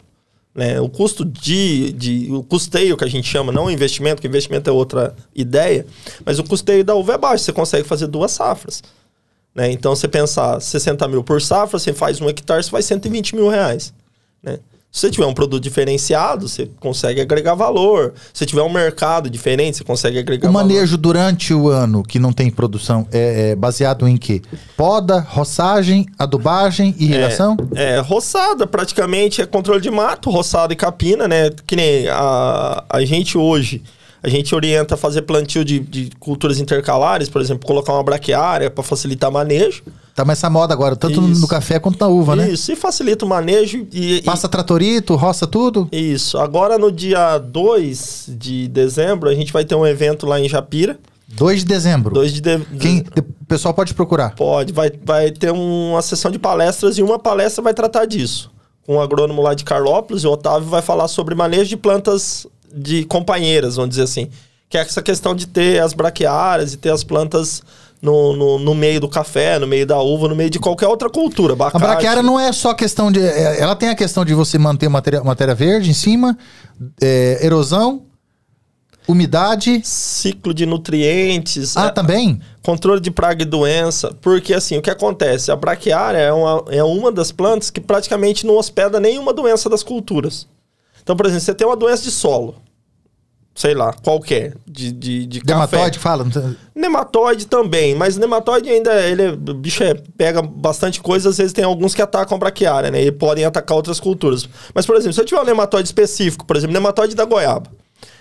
Né? O custo o custeio que a gente chama, não o investimento, que investimento é outra ideia, mas o custeio da uva é baixo, você consegue fazer 2 safras. Né? Então, você pensar 60 mil por safra, você faz 1 hectare, você faz 120 mil reais. Né? Se você tiver um produto diferenciado, você consegue agregar valor. Se tiver um mercado diferente, você consegue agregar valor. O manejo durante o ano que não tem produção é baseado em quê? Poda, roçagem, adubagem, irrigação? Roçada praticamente é controle de mato, roçada e capina, né? Que nem a gente hoje, a gente orienta a fazer plantio de culturas intercalares, por exemplo, colocar uma braquiária para facilitar manejo. Tá mais essa moda agora, tanto no café quanto na uva, né? Isso, e facilita o manejo. Passa tratorito, roça tudo? Isso. Agora, no dia 2 de dezembro, a gente vai ter um evento lá em Japira. 2 de dezembro? 2 de dezembro. O pessoal pode procurar? Pode. Vai ter uma sessão de palestras e uma palestra vai tratar disso. Com um agrônomo lá de Carlópolis, o Otávio, vai falar sobre manejo de plantas de companheiras, vamos dizer assim. Que é essa questão de ter as braquiárias e ter as plantas no meio do café, no meio da uva, no meio de qualquer outra cultura. Abacate. A braquiária não é só questão de... Ela tem a questão de você manter matéria verde em cima, erosão, umidade... Ciclo de nutrientes. Também? Controle de praga e doença. Porque, assim, o que acontece? A braquiária é uma das plantas que praticamente não hospeda nenhuma doença das culturas. Então, por exemplo, você tem uma doença de solo. Sei lá, qualquer, de nematóide, fala? Nematóide também, mas o nematóide ainda, o bicho pega bastante coisa, às vezes tem alguns que atacam a braquiária, né? E podem atacar outras culturas. Mas, por exemplo, se eu tiver um nematóide específico, por exemplo, nematóide da goiaba,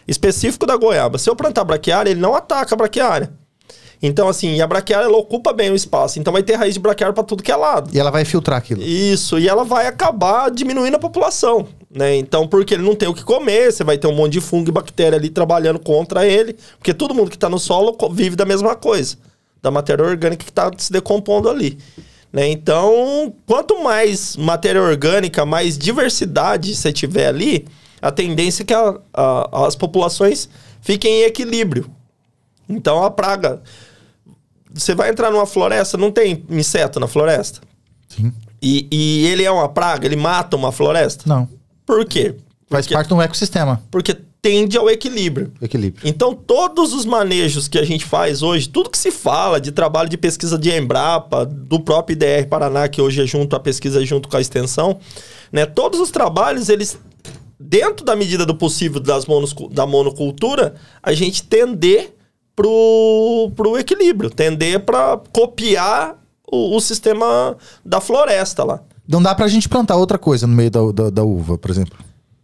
específico da goiaba, se eu plantar braquiária, ele não ataca a braquiária. Então, assim, a braquiária, ela ocupa bem o espaço. Então, vai ter raiz de braquiária para tudo que é lado. E ela vai filtrar aquilo. Isso, e ela vai acabar diminuindo a população, né? Então, porque ele não tem o que comer, você vai ter um monte de fungo e bactéria ali trabalhando contra ele. Porque todo mundo que está no solo vive da mesma coisa. Da matéria orgânica que está se decompondo ali. Né? Então, quanto mais matéria orgânica, mais diversidade você tiver ali, a tendência é que as populações fiquem em equilíbrio. Então, a praga... Você vai entrar numa floresta, não tem inseto na floresta? Sim. E ele é uma praga? Ele mata uma floresta? Não. Por quê? Faz parte de um ecossistema. Porque tende ao equilíbrio. Então, todos os manejos que a gente faz hoje, tudo que se fala de trabalho de pesquisa de Embrapa, do próprio IDR Paraná, que hoje é junto à pesquisa junto com a extensão, né? Todos os trabalhos, eles, dentro da medida do possível da monocultura, a gente tender pro equilíbrio, tender para copiar o sistema da floresta lá. Não dá pra gente plantar outra coisa no meio da uva, por exemplo?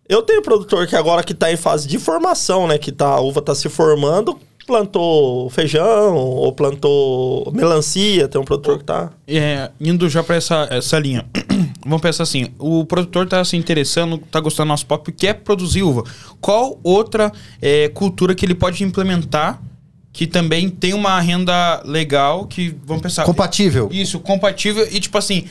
Eu tenho produtor que agora que tá em fase de formação, né? Que a uva tá se formando, plantou feijão ou plantou melancia, tem um produtor que tá... Indo já pra essa linha. Vamos pensar assim, o produtor tá se interessando, tá gostando do nosso pop, quer produzir uva. Qual outra cultura que ele pode implementar que também tem uma renda legal, que, vamos pensar... Compatível. Isso, compatível e, tipo assim,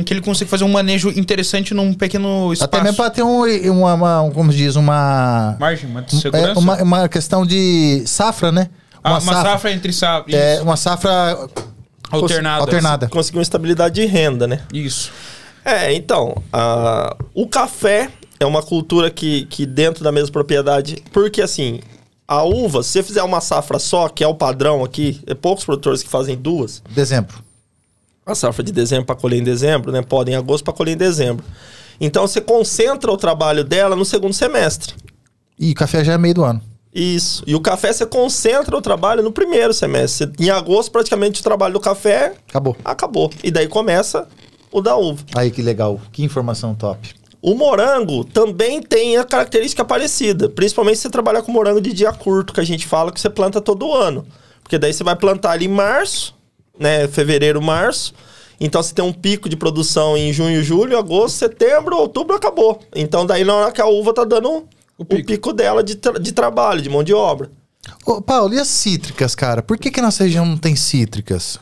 que ele consiga fazer um manejo interessante num pequeno espaço. Até mesmo para ter como diz, uma... margem, uma segurança. Uma questão de safra, né? Uma safra entre safra. Uma safra... alternada. Conseguir uma estabilidade de renda, né? Isso. Então, o café é uma cultura que dentro da mesma propriedade... Porque, assim, a uva, se você fizer uma safra só, que é o padrão aqui, é poucos produtores que fazem duas. Dezembro. A safra de dezembro para colher em dezembro, né? Podem em agosto para colher em dezembro. Então, você concentra o trabalho dela no segundo semestre. E café já é meio do ano. Isso. E o café, você concentra o trabalho no primeiro semestre. Em agosto, praticamente, o trabalho do café... Acabou. E daí começa o da uva. Aí, que legal. Que informação top. O morango também tem a característica parecida. Principalmente se você trabalhar com morango de dia curto, que a gente fala que você planta todo ano. Porque daí você vai plantar ali em março, né? Fevereiro, março. Então você tem um pico de produção em junho, julho, agosto, setembro, outubro, acabou. Então daí na hora que a uva tá dando o pico dela de trabalho, de mão de obra. Ô, Paulo, e as cítricas, cara? Por que nossa região não tem cítricas?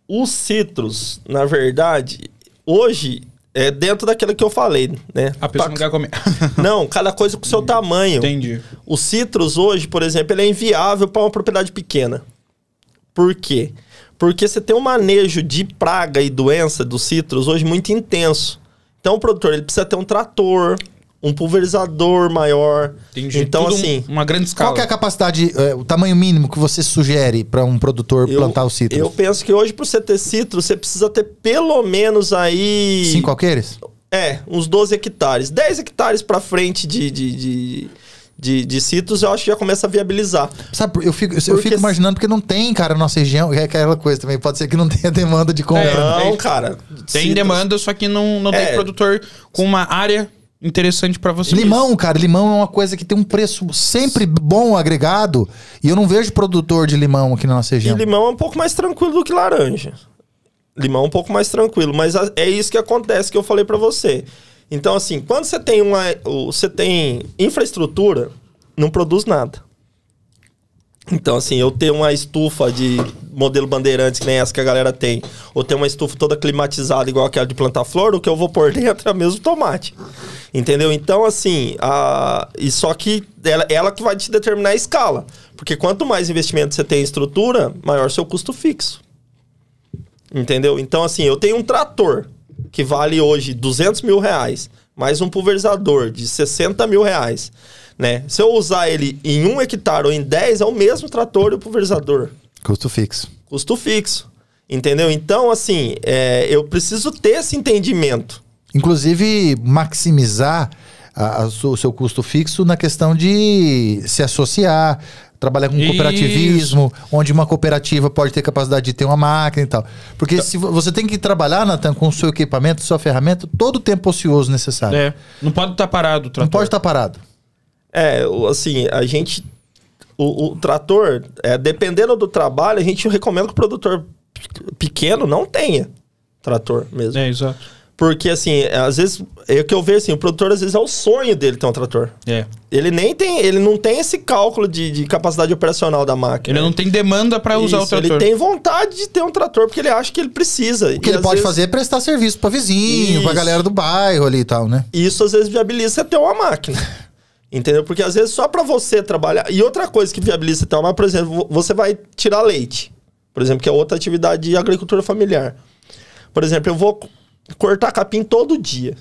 Os citros, na verdade, hoje... É dentro daquilo que eu falei, né? A pessoa não quer comer. Não, cada coisa com o seu tamanho. Entendi. O citros hoje, por exemplo, ele é inviável para uma propriedade pequena. Por quê? Porque você tem um manejo de praga e doença dos citros hoje muito intenso. Então o produtor ele precisa ter um trator, um pulverizador maior. Entendi. Então, tudo assim... uma grande escala. Qual que é a capacidade, o tamanho mínimo que você sugere para um produtor plantar o citros? Eu penso que hoje, para você ter citros, você precisa ter pelo menos aí... 5 alqueires? Uns 12 hectares. 10 hectares para frente de citros, eu acho que já começa a viabilizar. Sabe, eu fico imaginando porque não tem, cara, na nossa região, é aquela coisa também, pode ser que não tenha demanda de compra. Não, cara. Tem citros. demanda, só que não tem produtor com uma área interessante pra você. Limão, cara, limão é uma coisa que tem um preço sempre bom agregado e eu não vejo produtor de limão aqui na nossa região. E limão é um pouco mais tranquilo do que laranja. Limão é um pouco mais tranquilo, mas é isso que acontece que eu falei pra você. Então, assim, quando você tem infraestrutura, não produz nada. Então, assim, eu ter uma estufa de modelo Bandeirantes, que nem essa que a galera tem, ou ter uma estufa toda climatizada, igual aquela de plantar flor, o que eu vou pôr dentro é mesmo tomate. Entendeu? Então, assim, e só que ela que vai te determinar a escala. Porque quanto mais investimento você tem em estrutura, maior seu custo fixo. Entendeu? Então, assim, eu tenho um trator que vale hoje R$200 mil, mais um pulverizador de R$60 mil, né? Se eu usar ele em 1 hectare ou em 10, é o mesmo trator e o pulverizador. Custo fixo. Custo fixo. Entendeu? Então, assim, eu preciso ter esse entendimento. Inclusive, maximizar o seu custo fixo na questão de se associar, trabalhar com cooperativismo, onde uma cooperativa pode ter capacidade de ter uma máquina e tal. Porque se você tem que trabalhar, Nathan, com o seu equipamento, sua ferramenta, todo o tempo ocioso necessário. Não pode estar parado o trator. Não pode estar parado. Assim, a gente... O trator, dependendo do trabalho, a gente recomenda que o produtor pequeno não tenha trator mesmo. Exato. Porque, assim, às vezes... É o que eu vejo, assim, o produtor, às vezes, é o sonho dele ter um trator. Ele não tem esse cálculo de capacidade operacional da máquina. Ele não tem demanda para usar o trator. Ele tem vontade de ter um trator, porque ele acha que ele precisa. O que ele pode fazer é prestar serviço para vizinho, pra galera do bairro ali e tal, né? Isso, às vezes, viabiliza você ter uma máquina. Entendeu? Porque, às vezes, só para você trabalhar... E outra coisa que viabiliza você ter uma máquina, por exemplo, você vai tirar leite. Por exemplo, que é outra atividade de agricultura familiar. Por exemplo, eu vou cortar capim todo dia.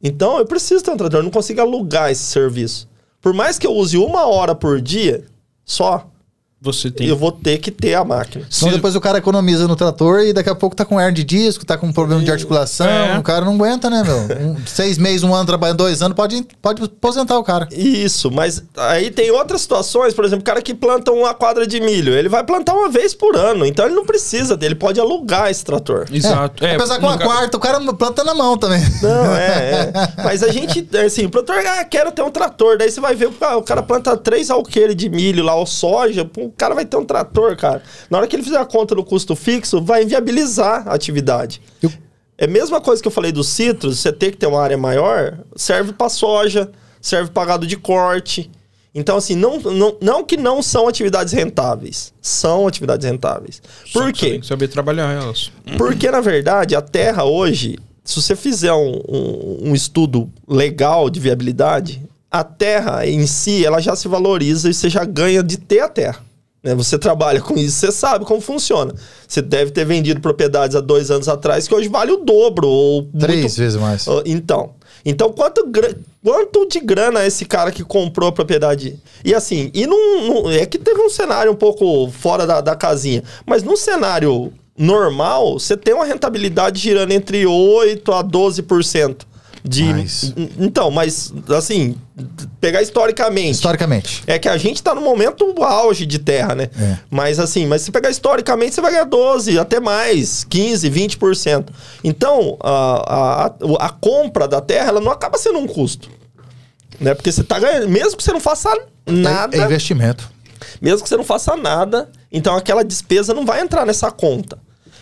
Então, eu preciso ter um trator. Eu não consigo alugar esse serviço. Por mais que eu use 1 hora por dia, só... eu vou ter que ter a máquina. Senão depois o cara economiza no trator e daqui a pouco tá com hernia de disco, tá com problema de articulação. O cara não aguenta, né, meu? 6 meses, 1 ano trabalhando, 2 anos, pode aposentar o cara. Isso, mas aí tem outras situações, por exemplo, o cara que planta uma quadra de milho, ele vai plantar uma vez por ano, então ele não precisa dele, pode alugar esse trator. Exato. Apesar com a quarta, o cara planta na mão também. Não, Mas a gente, assim, o produtor, quero ter um trator, daí você vai ver, o cara planta 3 alqueires de milho lá, ou soja, o cara vai ter um trator, cara. Na hora que ele fizer a conta do custo fixo, vai inviabilizar a atividade. É a mesma coisa que eu falei dos citros, você ter que ter uma área maior, serve para soja, serve para gado de corte. Então, assim, não que não são atividades rentáveis. São atividades rentáveis. Por quê? Tem que saber trabalhar elas. Porque, na verdade, a terra hoje, se você fizer um estudo legal de viabilidade, a terra em si, ela já se valoriza e você já ganha de ter a terra. Você trabalha com isso, você sabe como funciona. Você deve ter vendido propriedades há 2 anos atrás que hoje vale o dobro. Ou 3 vezes mais. Então, quanto de grana esse cara que comprou a propriedade? E assim, não é que teve um cenário um pouco fora da casinha, mas num cenário normal, você tem uma rentabilidade girando entre 8% a 12%. Então, mas assim, pegar historicamente. É que a gente tá no momento auge de terra, né? Mas assim, se pegar historicamente, você vai ganhar 12%, até mais, 15%, 20%. Então, a compra da terra, ela não acaba sendo um custo. Né? Porque você tá ganhando, mesmo que você não faça nada. É investimento. Mesmo que você não faça nada, então aquela despesa não vai entrar nessa conta.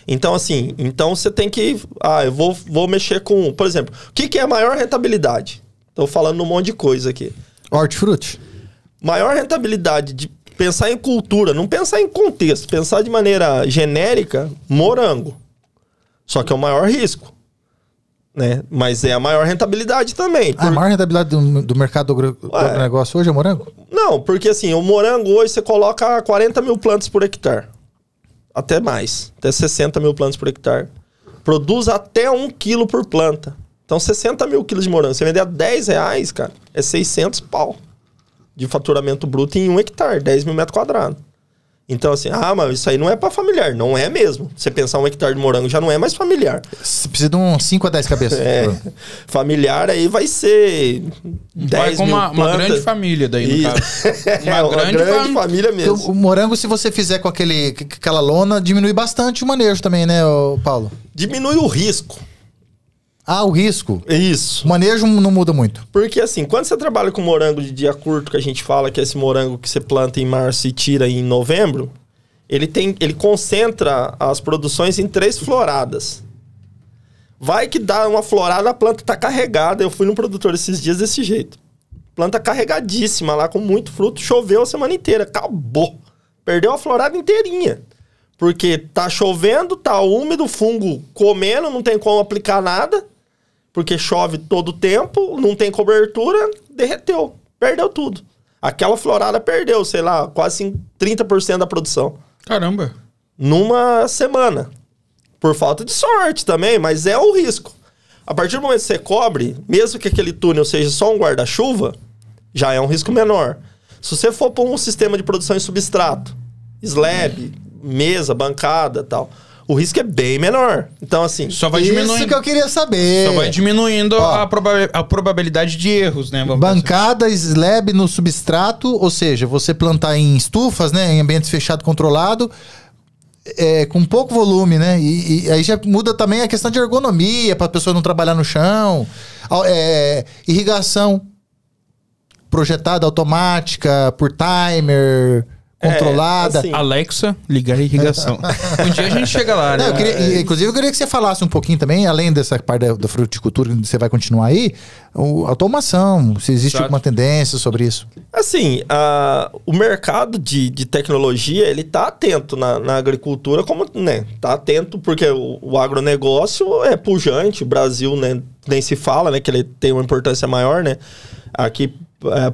Então, assim, você tem que... eu vou mexer com... Por exemplo, o que é a maior rentabilidade? Estou falando um monte de coisa aqui. Hortifruti. Maior rentabilidade de pensar em cultura, não pensar em contexto, pensar de maneira genérica, morango. Só que é o maior risco. Né? Mas é a maior rentabilidade também. A maior rentabilidade do mercado do agronegócio hoje é morango? Não, porque assim, o morango hoje você coloca 40 mil plantas por hectare. Até mais. Até 60 mil plantas por hectare. Produz até 1 quilo por planta. Então, 60 mil quilos de morango. Você vender a R$10, cara, é 600 pau de faturamento bruto em 1 hectare, 10 mil metros quadrados. Então, assim, mas isso aí não é para familiar. Não é mesmo. Você pensar 1 hectare de morango já não é mais familiar. Você precisa de uns 5 a 10 cabeças. Familiar aí vai ser 10 mil uma grande família daí, no caso. Uma grande família mesmo. Então, o morango, se você fizer com aquela lona, diminui bastante o manejo também, né, Paulo? Diminui o risco. O risco. Isso. O manejo não muda muito. Porque assim, quando você trabalha com morango de dia curto, que a gente fala que é esse morango que você planta em março e tira em novembro, ele concentra as produções em 3 floradas. Vai que dá uma florada, a planta tá carregada. Eu fui num produtor esses dias desse jeito. Planta carregadíssima lá, com muito fruto. Choveu a semana inteira. Acabou. Perdeu a florada inteirinha. Porque tá chovendo, tá úmido, fungo comendo, não tem como aplicar nada. Porque chove todo o tempo, não tem cobertura, derreteu. Perdeu tudo. Aquela florada perdeu, sei lá, quase 30% da produção. Caramba. Numa semana. Por falta de sorte também, mas é o risco. A partir do momento que você cobre, mesmo que aquele túnel seja só um guarda-chuva, já é um risco menor. Se você for pôr um sistema de produção em substrato, slab, mesa, bancada e tal, o risco é bem menor. Então, assim... Só vai diminuindo. Isso que eu queria saber. Só vai diminuindo a probabilidade de erros, né? Bancada, slab no substrato, ou seja, você plantar em estufas, né? Em ambiente fechado, controlado, com pouco volume, né? E aí já muda também a questão de ergonomia, para a pessoa não trabalhar no chão. Irrigação projetada, automática, por timer... controlada. Assim, Alexa, ligar a irrigação. Um dia a gente chega lá, né? Inclusive, eu queria que você falasse um pouquinho também, além dessa parte da fruticultura, que você vai continuar aí, a automação, se existe alguma tendência sobre isso. Assim, o mercado de tecnologia, ele tá atento na agricultura, como, né? Tá atento porque o agronegócio é pujante, o Brasil, né, nem se fala, né, que ele tem uma importância maior, né, aqui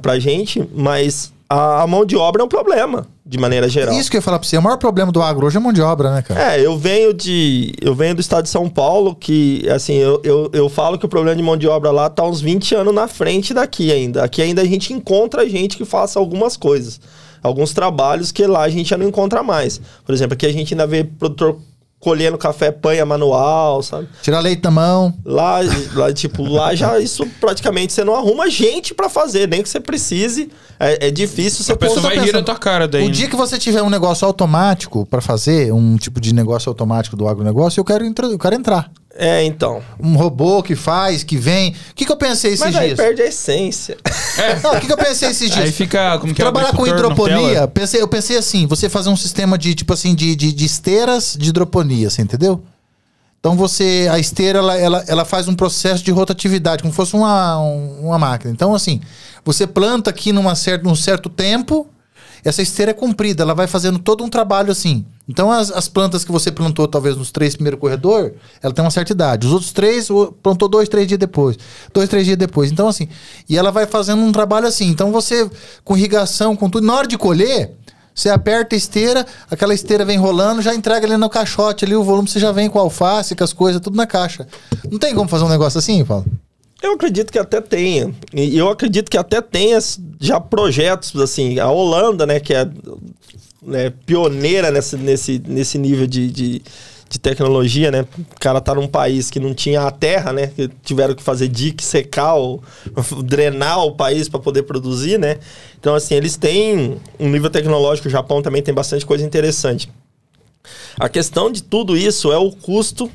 pra gente, mas... A mão de obra é um problema, de maneira geral. Isso que eu ia falar pra você. O maior problema do agro hoje é a mão de obra, né, cara? Eu venho do estado de São Paulo, que, assim, eu falo que o problema de mão de obra lá tá uns 20 anos na frente daqui ainda. Aqui ainda a gente encontra gente que faça algumas coisas. Alguns trabalhos que lá a gente já não encontra mais. Por exemplo, aqui a gente ainda vê produtor colhendo café, panha manual, sabe? Tirar leite da mão. Lá já isso praticamente você não arruma gente pra fazer, nem que você precise. É difícil você... A pessoa vai rir na tua cara daí. O dia que você tiver um negócio automático pra fazer, um tipo de negócio automático do agronegócio, eu quero entrar. Então. Um robô que faz, que vem. O que eu pensei esses dias? Mas aí perde a essência. Não, o que eu pensei esses dias? Aí fica... Como que trabalhar com hidroponia, eu pensei assim, você fazer um sistema de, tipo assim, de esteiras de hidroponia, você entendeu? Então a esteira, ela faz um processo de rotatividade, como se fosse uma máquina. Então, assim, você planta aqui num certo tempo, essa esteira é comprida, ela vai fazendo todo um trabalho assim. Então, as plantas que você plantou, talvez nos 3 primeiros corredores, ela tem uma certa idade. Os outros 3, plantou 2, 3 dias depois. 2, 3 dias depois. Então, assim, e ela vai fazendo um trabalho assim. Então, você, com irrigação, com tudo, na hora de colher, você aperta a esteira, aquela esteira vem rolando, já entrega ali no caixote, ali o volume você já vem com a alface, com as coisas, tudo na caixa. Não tem como fazer um negócio assim, Paulo? Eu acredito que até tenha. E eu acredito que até tenha já projetos, assim, a Holanda, né, que é pioneira nesse nível de tecnologia, né? O cara tá num país que não tinha a terra, né? Que tiveram que fazer dique, secar, drenar o país para poder produzir, né? Então, assim, eles têm um nível tecnológico. O Japão também tem bastante coisa interessante. A questão de tudo isso é o custo.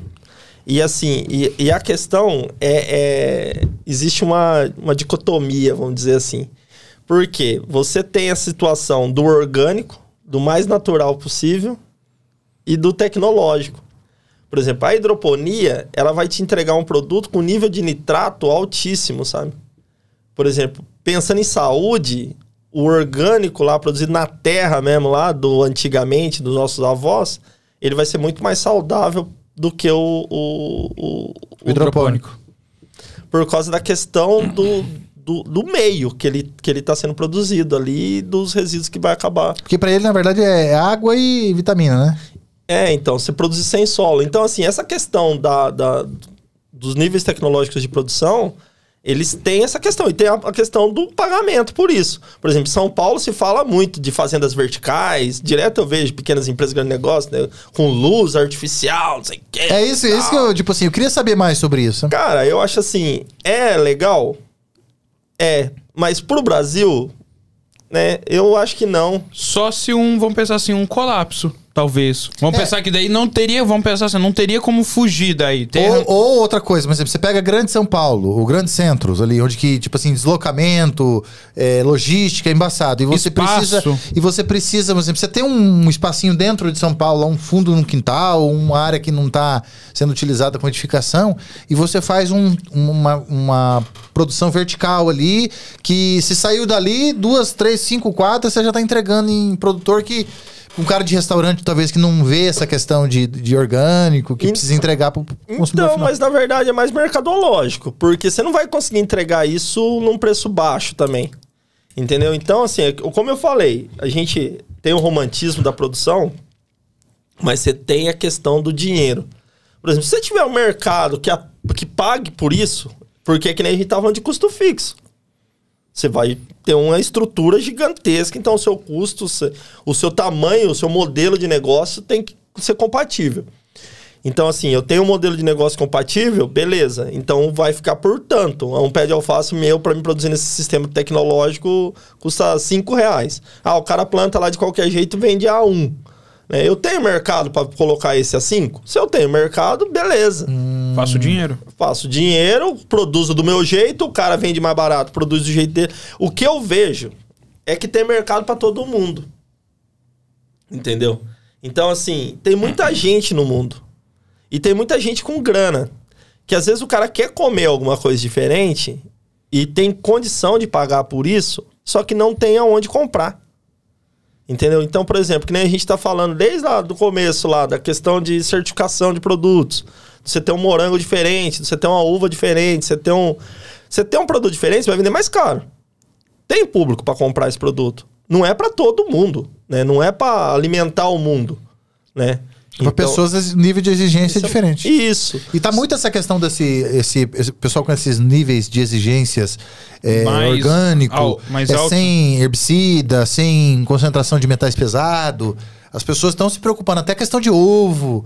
E assim, e a questão existe uma dicotomia, vamos dizer assim. Porque você tem a situação do orgânico, do mais natural possível, e do tecnológico. Por exemplo, a hidroponia, ela vai te entregar um produto com nível de nitrato altíssimo, sabe? Por exemplo, pensando em saúde, o orgânico lá, produzido na terra mesmo, lá do antigamente, dos nossos avós, ele vai ser muito mais saudável do que o hidropônico. Por causa da questão do meio que ele tá sendo produzido ali, dos resíduos que vai acabar. Porque para ele, na verdade, é água e vitamina, né? Então, você produz sem solo. Então, assim, essa questão dos níveis tecnológicos de produção, eles têm essa questão. E tem a questão do pagamento por isso. Por exemplo, em São Paulo se fala muito de fazendas verticais. Direto eu vejo pequenas empresas, grandes negócios, né, com luz artificial, não sei o quê. É isso que eu, tipo assim, eu queria saber mais sobre isso. Cara, eu acho assim, é legal? Mas pro Brasil, né, eu acho que não. Só se vamos pensar assim, um colapso. Talvez. Vamos pensar que daí não teria, não teria como fugir daí. Ou outra coisa, por exemplo, você pega Grande São Paulo, o Grandes Centros ali, onde que, tipo assim, deslocamento, logística, embaçado. E você precisa, por exemplo, você tem um espacinho dentro de São Paulo, um fundo no quintal, uma área que não está sendo utilizada com edificação, e você faz uma produção vertical ali, que se saiu dali, 2, 3, 5 quadras, você já está entregando em produtor que... Um cara de restaurante, talvez, que não vê essa questão de orgânico, que precisa entregar para o consumidor final. Mas na verdade é mais mercadológico, porque você não vai conseguir entregar isso num preço baixo também. Entendeu? Então, assim, como eu falei, a gente tem o romantismo da produção, mas você tem a questão do dinheiro. Por exemplo, se você tiver um mercado que pague por isso, porque é que nem a gente estava falando de custo fixo. Você vai ter uma estrutura gigantesca, então o seu custo, o seu tamanho, o seu modelo de negócio tem que ser compatível. Então, assim, eu tenho um modelo de negócio compatível, beleza. Então, vai ficar por tanto. Um pé de alface meu, para me produzir nesse sistema tecnológico, custa R$5. O cara planta lá de qualquer jeito e vende a 1. Eu tenho mercado para colocar esse a 5? Se eu tenho mercado, beleza. Faço dinheiro. Faço dinheiro, produzo do meu jeito, o cara vende mais barato, produz do jeito dele. O que eu vejo é que tem mercado para todo mundo. Entendeu? Então, assim, tem muita gente no mundo. E tem muita gente com grana. Que às vezes o cara quer comer alguma coisa diferente e tem condição de pagar por isso, só que não tem aonde comprar. Entendeu? Então, por exemplo, que nem a gente tá falando desde lá do começo lá, da questão de certificação de produtos. Você tem um morango diferente, você tem uma uva diferente, você tem um produto diferente, você vai vender mais caro. Tem público para comprar esse produto. Não é para todo mundo, né? Não é para alimentar o mundo, né? Para pessoas, nível de exigência é diferente. Isso. E tá muito essa questão esse pessoal com esses níveis de exigências orgânico, sem herbicida, sem concentração de metais pesados. As pessoas estão se preocupando. Até a questão de ovo.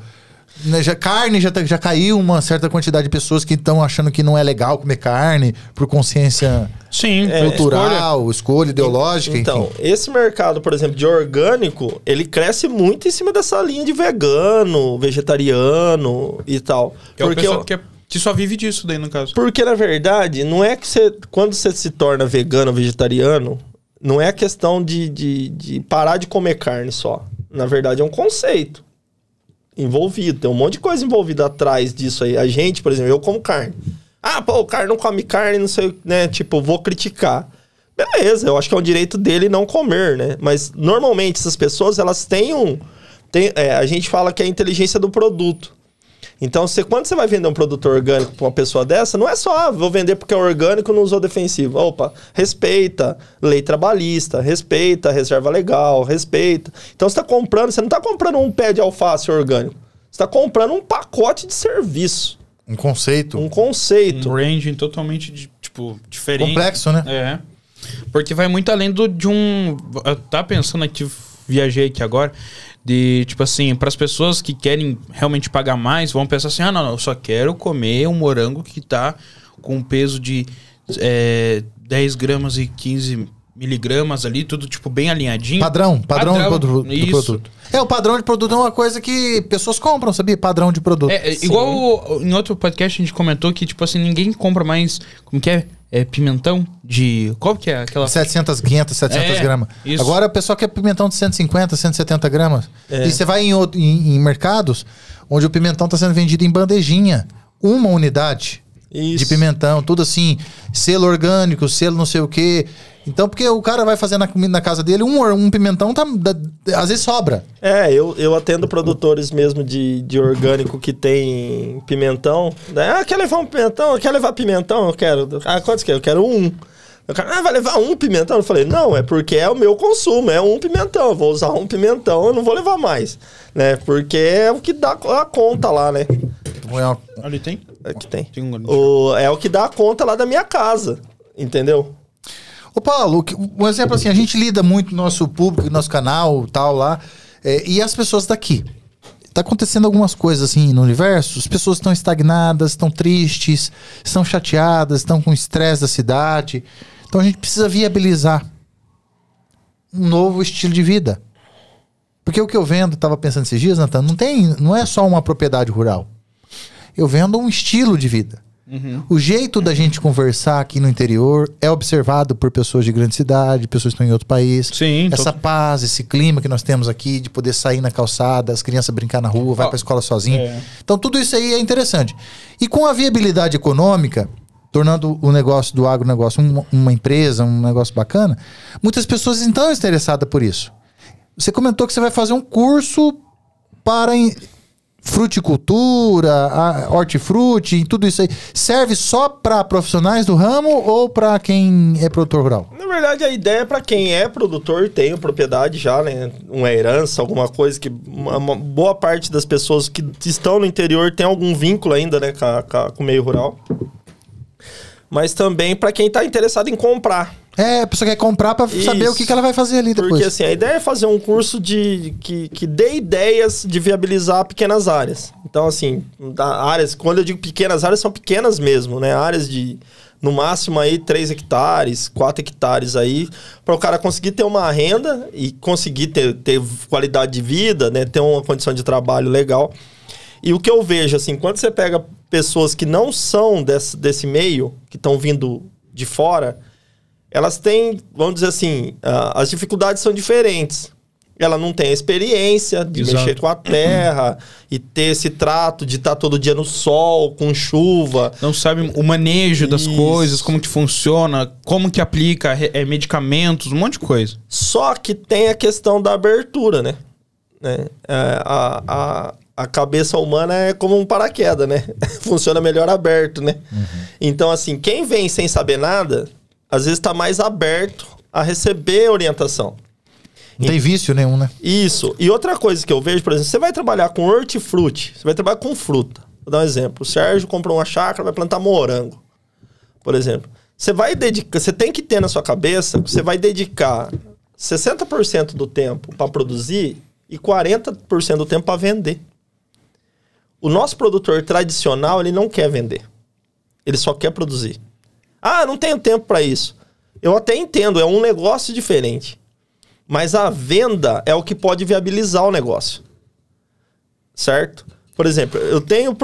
Carne já caiu uma certa quantidade de pessoas que estão achando que não é legal comer carne por consciência cultural, escolha ideológica. Então, esse mercado, por exemplo, de orgânico, ele cresce muito em cima dessa linha de vegano, vegetariano e tal. Que porque é o pessoal que só vive disso daí, no caso. Porque, na verdade, não é que quando você se torna vegano ou vegetariano, não é a questão de parar de comer carne só. Na verdade, é um conceito envolvido. Tem um monte de coisa envolvida atrás disso aí. A gente, por exemplo, eu como carne. O cara não come carne, não sei, né? Tipo, vou criticar. Beleza, eu acho que é um direito dele não comer, né? Mas, normalmente, essas pessoas, elas têm a gente fala que é a inteligência do produto. Então, quando você vai vender um produto orgânico para uma pessoa dessa, não é só, vou vender porque é orgânico e não usou defensivo. Opa, respeita lei trabalhista, respeita reserva legal, respeita. Então, você não está comprando um pé de alface orgânico. Você está comprando um pacote de serviço. Um conceito. Um range totalmente, diferente. Complexo, né? É. Porque vai muito além de um... Eu tava pensando aqui, viajei aqui agora, de, para as pessoas que querem realmente pagar mais, vão pensar assim, não, eu só quero comer um morango que tá com peso de 10 gramas e 15 miligramas ali, tudo bem alinhadinho. Padrão do produto. O padrão de produto é uma coisa que pessoas compram, sabia? Padrão de produto. Igual em outro podcast a gente comentou que, ninguém compra mais, como que é? Pimentão de... Qual que é aquela... 700 gramas. Isso. Agora o pessoal quer pimentão de 150, 170 gramas. E você vai em mercados onde o pimentão está sendo vendido em bandejinha. Uma unidade de pimentão. Tudo assim, selo orgânico, selo não sei o quê. Então, porque o cara vai fazer na casa dele um pimentão, às vezes sobra. Eu atendo produtores mesmo de orgânico que tem pimentão. Quer levar um pimentão? Quer levar pimentão? Eu quero. Quantos quer? Eu quero um. Vai levar um pimentão? Eu falei, não, é porque é o meu consumo, é um pimentão. Eu vou usar um pimentão, eu não vou levar mais. Né? Porque é o que dá a conta lá, né? Ali tem? Aqui tem. É o que dá a conta lá da minha casa. Entendeu? Ô Paulo, um exemplo assim, a gente lida muito no nosso público, no nosso canal, tal lá, e as pessoas daqui. Tá acontecendo algumas coisas assim no universo, as pessoas estão estagnadas, estão tristes, estão chateadas, estão com estresse da cidade. Então a gente precisa viabilizar um novo estilo de vida. Porque o que eu vendo, tava pensando esses dias, Nathan, não é só uma propriedade rural. Eu vendo um estilo de vida. Uhum. O jeito da gente conversar aqui no interior é observado por pessoas de grande cidade, pessoas que estão em outro país. Sim, essa paz, esse clima que nós temos aqui de poder sair na calçada, as crianças brincar na rua, vai pra escola sozinho. Então tudo isso aí é interessante. E com a viabilidade econômica, tornando o negócio do agronegócio uma empresa, um negócio bacana, muitas pessoas estão interessadas por isso. Você comentou que você vai fazer um curso para fruticultura, hortifruti e tudo isso aí. Serve só para profissionais do ramo ou para quem é produtor rural? Na verdade, a ideia é para quem é produtor, tem propriedade já, né? Uma herança, alguma coisa que uma boa parte das pessoas que estão no interior tem algum vínculo ainda, né, com o meio rural. Mas também para quem está interessado em comprar. A pessoa quer comprar para saber o que ela vai fazer ali depois. Porque assim, a ideia é fazer um curso que dê ideias de viabilizar pequenas áreas. Então assim, áreas, quando eu digo pequenas áreas, são pequenas mesmo, né? Áreas de, no máximo aí, 3 hectares, 4 hectares aí, para o cara conseguir ter uma renda e conseguir ter qualidade de vida, né? Ter uma condição de trabalho legal. E o que eu vejo, assim, quando você pega pessoas que não são desse meio, que estão vindo de fora, elas têm, vamos dizer assim, as dificuldades são diferentes. Ela não tem a experiência de mexer com a terra e ter esse trato de estar todo dia no sol, com chuva. Não sabe o manejo das coisas, como que funciona, como que aplica medicamentos, um monte de coisa. Só que tem a questão da abertura, né? A cabeça humana é como um paraquedas, né? Funciona melhor aberto, né? Uhum. Então, assim, quem vem sem saber nada, às vezes está mais aberto a receber orientação. Não tem vício nenhum, né? Isso. E outra coisa que eu vejo, por exemplo, você vai trabalhar com hortifruti, você vai trabalhar com fruta. Vou dar um exemplo. O Sérgio comprou uma chácara, vai plantar morango, por exemplo. Você tem que ter na sua cabeça que você vai dedicar 60% do tempo para produzir e 40% do tempo para vender. O nosso produtor tradicional, ele não quer vender. Ele só quer produzir. Não tenho tempo para isso. Eu até entendo, é um negócio diferente. Mas a venda é o que pode viabilizar o negócio. Certo? Por exemplo, eu tenho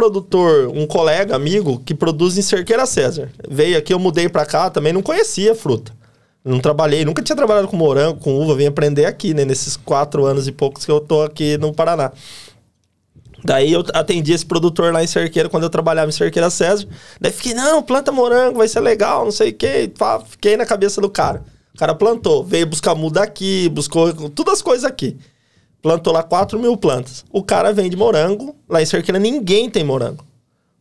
um colega, amigo, que produz em Cerqueira César. Veio aqui, eu mudei para cá, também não conhecia fruta. Não trabalhei, nunca tinha trabalhado com morango, com uva, vim aprender aqui, né? Nesses 4 anos e poucos que eu tô aqui no Paraná. Daí eu atendi esse produtor lá em Cerqueira, quando eu trabalhava em Cerqueira César. Daí fiquei, não, planta morango, vai ser legal, não sei o quê. Fiquei na cabeça do cara. O cara plantou, veio buscar muda aqui, buscou todas as coisas aqui. Plantou lá 4.000 plantas. O cara vende morango, lá em Cerqueira ninguém tem morango.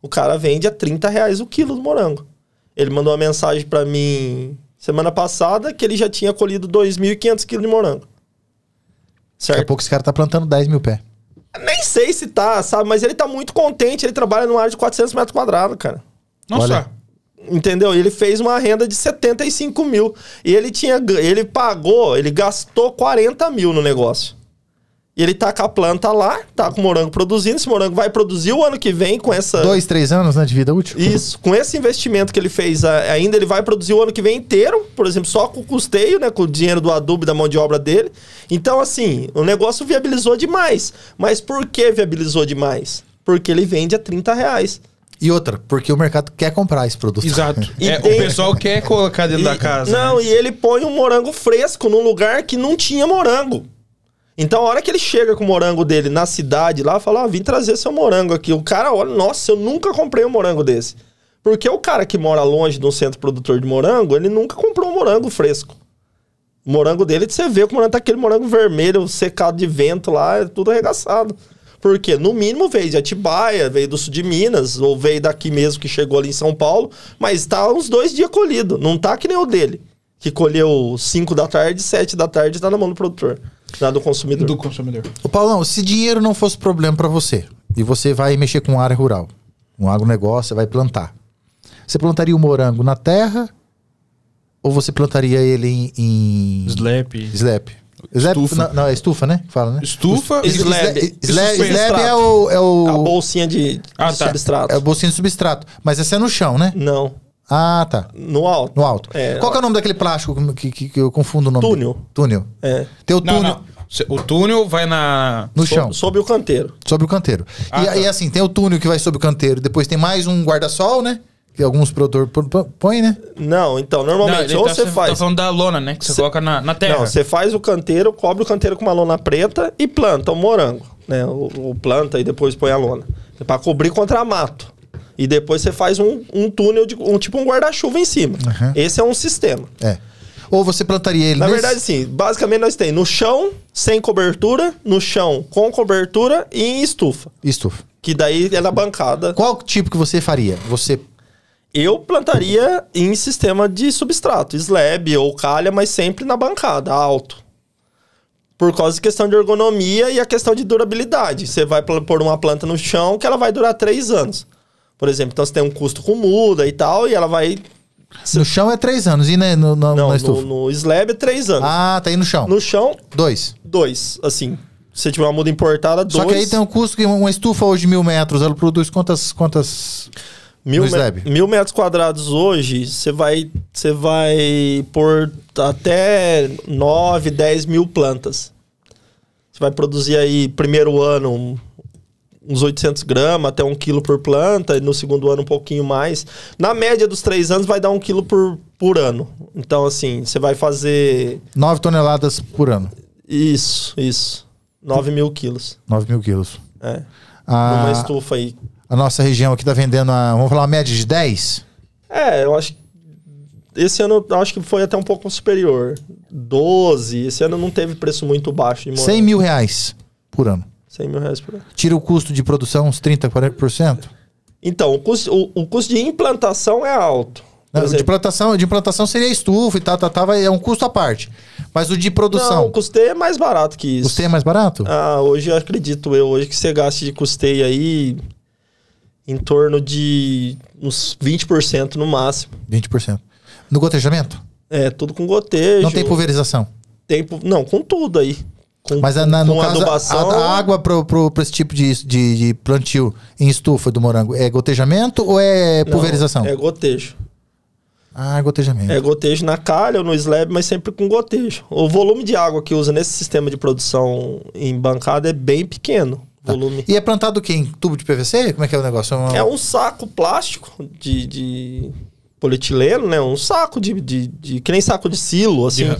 O cara vende a R$30 o quilo do morango. Ele mandou uma mensagem pra mim semana passada que ele já tinha colhido 2.500 quilos de morango. Certo? Daqui a pouco esse cara tá plantando 10 mil pés. Nem nem sei se tá, sabe? Mas ele tá muito contente, ele trabalha numa área de 400 metros quadrados, cara. Nossa. Olha. Entendeu? Ele fez uma renda de 75 mil. E ele gastou 40 mil no negócio. E ele tá com a planta lá, tá com o morango produzindo. Esse morango vai produzir o ano que vem com essa... 2, 3 anos, né, de vida útil? Isso. Com esse investimento que ele fez ainda, ele vai produzir o ano que vem inteiro. Por exemplo, só com o custeio, né? Com o dinheiro do adubo e da mão de obra dele. Então, assim, o negócio viabilizou demais. Mas por que viabilizou demais? Porque ele vende a R$30. E outra, porque o mercado quer comprar esse produto. Exato. O pessoal quer colocar dentro da casa. Não, né? E ele põe um morango fresco num lugar que não tinha morango. Então, a hora que ele chega com o morango dele na cidade lá, fala, vim trazer seu morango aqui. O cara olha, nossa, eu nunca comprei um morango desse. Porque o cara que mora longe de um centro produtor de morango, ele nunca comprou um morango fresco. O morango dele, você vê que o morango tá aquele morango vermelho, secado de vento lá, é tudo arregaçado. Porque, no mínimo, veio de Atibaia, veio do sul de Minas, ou veio daqui mesmo que chegou ali em São Paulo, mas tá uns 2 dias colhido. Não tá que nem o dele, que colheu 5 da tarde, 7 da tarde, tá na mão do produtor. Não, do consumidor. Do consumidor. Ô Paulão, se dinheiro não fosse problema pra você, e você vai mexer com área rural, um agronegócio, você vai plantar. Você plantaria o morango na terra ou você plantaria ele em... Slap. Estufa. Não, é estufa, né? Fala, né? Estufa. Slab é o... A bolsinha de substrato. É a bolsinha de substrato. Mas essa é no chão, né? Não. Ah, tá. No alto. No alto. Qual que é o nome daquele plástico que eu confundo o nome? Túnel. Tem o túnel. Não. O túnel vai no chão. Sob o canteiro. Sobre o canteiro. E assim, tem o túnel que vai sob o canteiro. Depois tem mais um guarda-sol, né? Que alguns produtores põem, né? Não, então, normalmente, você faz... Tá falando da lona, né? Que você coloca na terra. Não, você faz o canteiro, cobre o canteiro com uma lona preta e planta o morango, né? O planta e depois põe a lona. É pra cobrir contra mato. E depois você faz um túnel, tipo um guarda-chuva em cima. Uhum. Esse é um sistema. Ou você plantaria ele Na verdade, sim. Basicamente, nós temos no chão, sem cobertura, no chão, com cobertura e em estufa. Estufa. Que daí é na bancada. Qual tipo que você faria? Eu plantaria em sistema de substrato, slab ou calha, mas sempre na bancada, alto. Por causa de questão de ergonomia e a questão de durabilidade. Você vai pôr uma planta no chão que ela vai durar 3 anos. Por exemplo, então você tem um custo com muda e tal, e ela vai... No chão é 3 anos, e na estufa? No slab é 3 anos. Ah, tá aí no chão. No chão... 2. 2, assim. Se você tiver uma muda importada, 2. Só que aí tem um custo que uma estufa hoje de 1.000 metros, ela produz quantas... 1.000 metros quadrados hoje, você vai pôr até 9, 10 mil plantas. Você vai produzir aí, primeiro ano, uns 800 gramas, até 1 quilo por planta, e no segundo ano um pouquinho mais. Na média dos 3 anos vai dar 1 quilo por ano. Então, assim, você vai fazer... 9 toneladas por ano. Isso. 9 mil quilos. 9 mil quilos. Numa estufa aí. A nossa região aqui tá vendendo, vamos falar, uma média de 10? Eu acho que esse ano acho que foi até um pouco superior. 12. Esse ano não teve preço muito baixo de morango. 100 mil reais por ano. 100 mil reais por ano. Tira o custo de produção uns 30%, 40%? Então, o custo de implantação é alto. Não, de implantação seria estufa e tal, é um custo à parte. Mas o de produção... Não, o custeio é mais barato que isso. Custeio é mais barato? Hoje acredito hoje que você gaste de custeio aí... em torno de uns 20% no máximo. 20%. No gotejamento? Tudo com gotejo. Não tem pulverização? Não, com tudo aí. Mas no caso, adubação, a água para esse tipo de plantio em estufa do morango é gotejamento ou é pulverização? Não, é gotejo. É gotejamento. É gotejo na calha ou no slab, mas sempre com gotejo. O volume de água que usa nesse sistema de produção em bancada é bem pequeno. Volume. E é plantado o quê? Em tubo de PVC? Como é que é o negócio? É um saco plástico de polietileno, né? Um saco de que nem saco de silo, assim.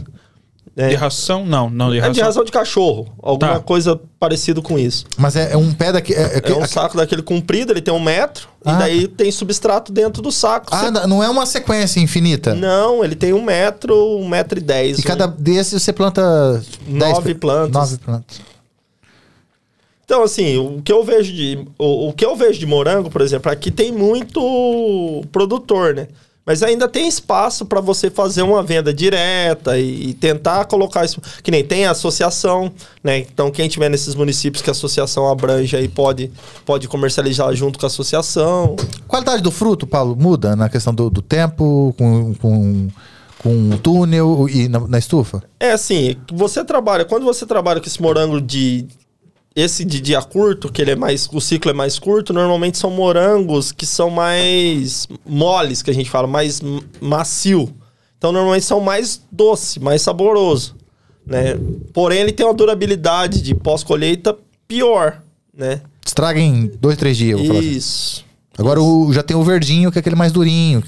De ração? Não de ração. É de ração de cachorro. Alguma coisa parecida com isso. Mas é um pé daquele... É um saco daquele comprido, ele tem 1 metro. E daí tem substrato dentro do saco. Não é uma sequência infinita? Não, ele tem 1 metro, 1,10 m. E cada desses você planta... 9 plantas. 9 plantas. Então, assim, o que eu vejo de morango, por exemplo, aqui tem muito produtor, né? Mas ainda tem espaço para você fazer uma venda direta e tentar colocar isso. Que nem tem a associação, né? Então, quem tiver nesses municípios que a associação abrange aí pode comercializar junto com a associação. Qualidade do fruto, Paulo, muda na questão do tempo, com o túnel e na estufa? É assim, quando você trabalha com esse morango de dia curto, que o ciclo é mais curto, normalmente são morangos que são mais moles, que a gente fala, mais macio. Então, normalmente são mais doce, mais saboroso, né? Porém, ele tem uma durabilidade de pós-colheita pior, né? Estraga em 2, 3 dias. Isso. Agora já tem o verdinho, que é aquele mais durinho.